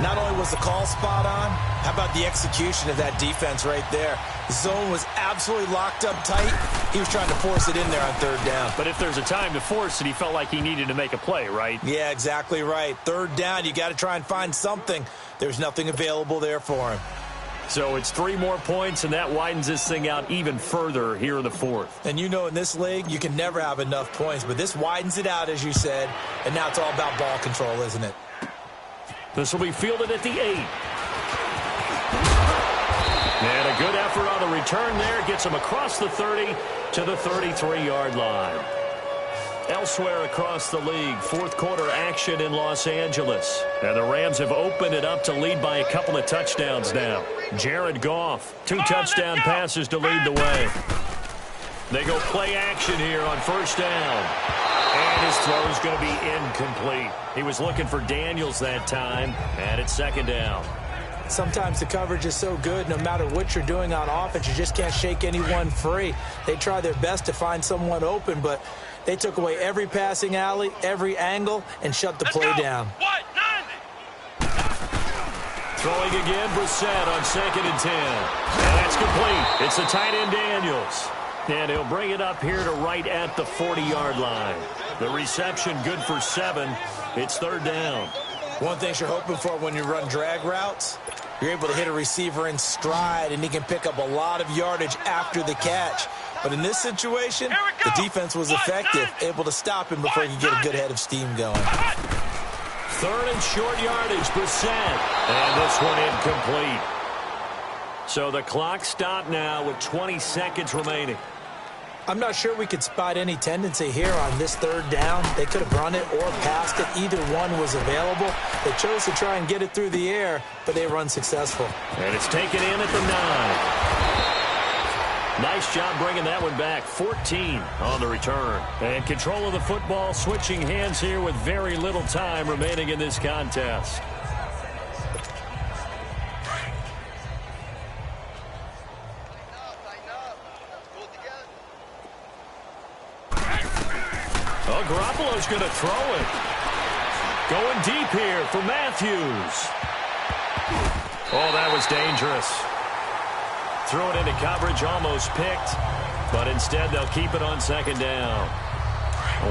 Not only was the call spot on, how about the execution of that defense right there? The zone was absolutely locked up tight. He was trying to force it in there on third down. But if there's a time to force it, he felt like he needed to make a play, right? Yeah, exactly right. Third down, you got to try and find something. There's nothing available there for him. So it's 3 more points, and that widens this thing out even further here in the fourth. And you know in this league, you can never have enough points, but this widens it out, as you said, and now it's all about ball control, isn't it? This will be fielded at the 8. And a good effort on the return there. Gets him across the 30 to the 33-yard line. Elsewhere across the league, fourth quarter action in Los Angeles. And the Rams have opened it up to lead by a couple of touchdowns now. Jared Goff, 2 touchdown passes to lead the way. They go play action here on first down. And his throw is going to be incomplete. He was looking for Daniels that time, and it's second down. Sometimes the coverage is so good, no matter what you're doing on offense, you just can't shake anyone free. They try their best to find someone open, but they took away every passing alley, every angle, and shut the play down. Throwing again, Brissett on 2nd and 10. And that's complete. It's the tight end Daniels. And he'll bring it up here to right at the 40-yard line. The reception good for 7. It's third down. One thing you're hoping for when you run drag routes, you're able to hit a receiver in stride, and he can pick up a lot of yardage after the catch. But in this situation, the defense was effective, able to stop him before he could get a good head of steam going. Third and short yardage, Brissett. And this one incomplete. So the clock stopped now with 20 seconds remaining. I'm not sure we could spot any tendency here on this third down. They could have run it or passed it. Either one was available. They chose to try and get it through the air, but they were unsuccessful. And it's taken in at the 9. Nice job bringing that one back. 14 on the return. And control of the football switching hands here with very little time remaining in this contest. Oh, Garoppolo's going to throw it. Going deep here for Matthews. Oh, that was dangerous. Threw it into coverage, almost picked. But instead, they'll keep it on second down.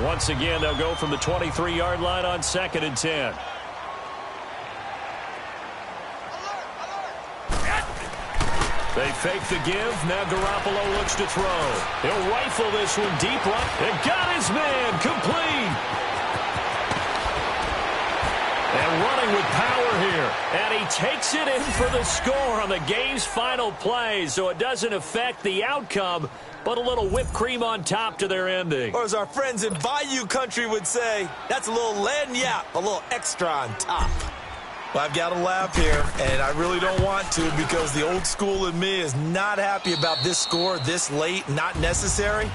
Once again, they'll go from the 23-yard line on 2nd and 10. They fake the give. Now Garoppolo looks to throw. He'll rifle this one deep right. And got his man complete. And running with power here. And he takes it in for the score on the game's final play. So it doesn't affect the outcome, but a little whipped cream on top to their ending. Or as our friends in Bayou Country would say, that's a little lagniappe, a little extra on top. Well, I've got to laugh here, and I really don't want to because the old school in me is not happy about this score this late, not necessary.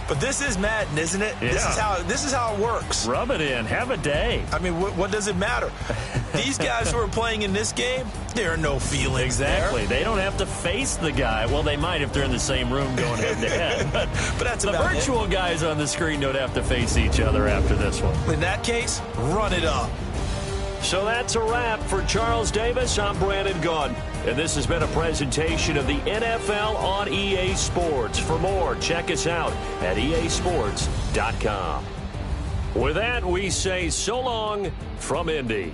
But this is Madden, isn't it? Yeah. This is how it works. Rub it in. Have a day. I mean, what does it matter? These guys who are playing in this game, there are no feelings Exactly. there. They don't have to face the guy. Well, they might if they're in the same room going head-to-head. But that's the about virtual guys on the screen don't have to face each other after this one. In that case, run it up. So that's a wrap for Charles Davis. I'm Brandon Gaudin, and this has been a presentation of the NFL on EA Sports. For more, check us out at easports.com. With that, we say so long from Indy.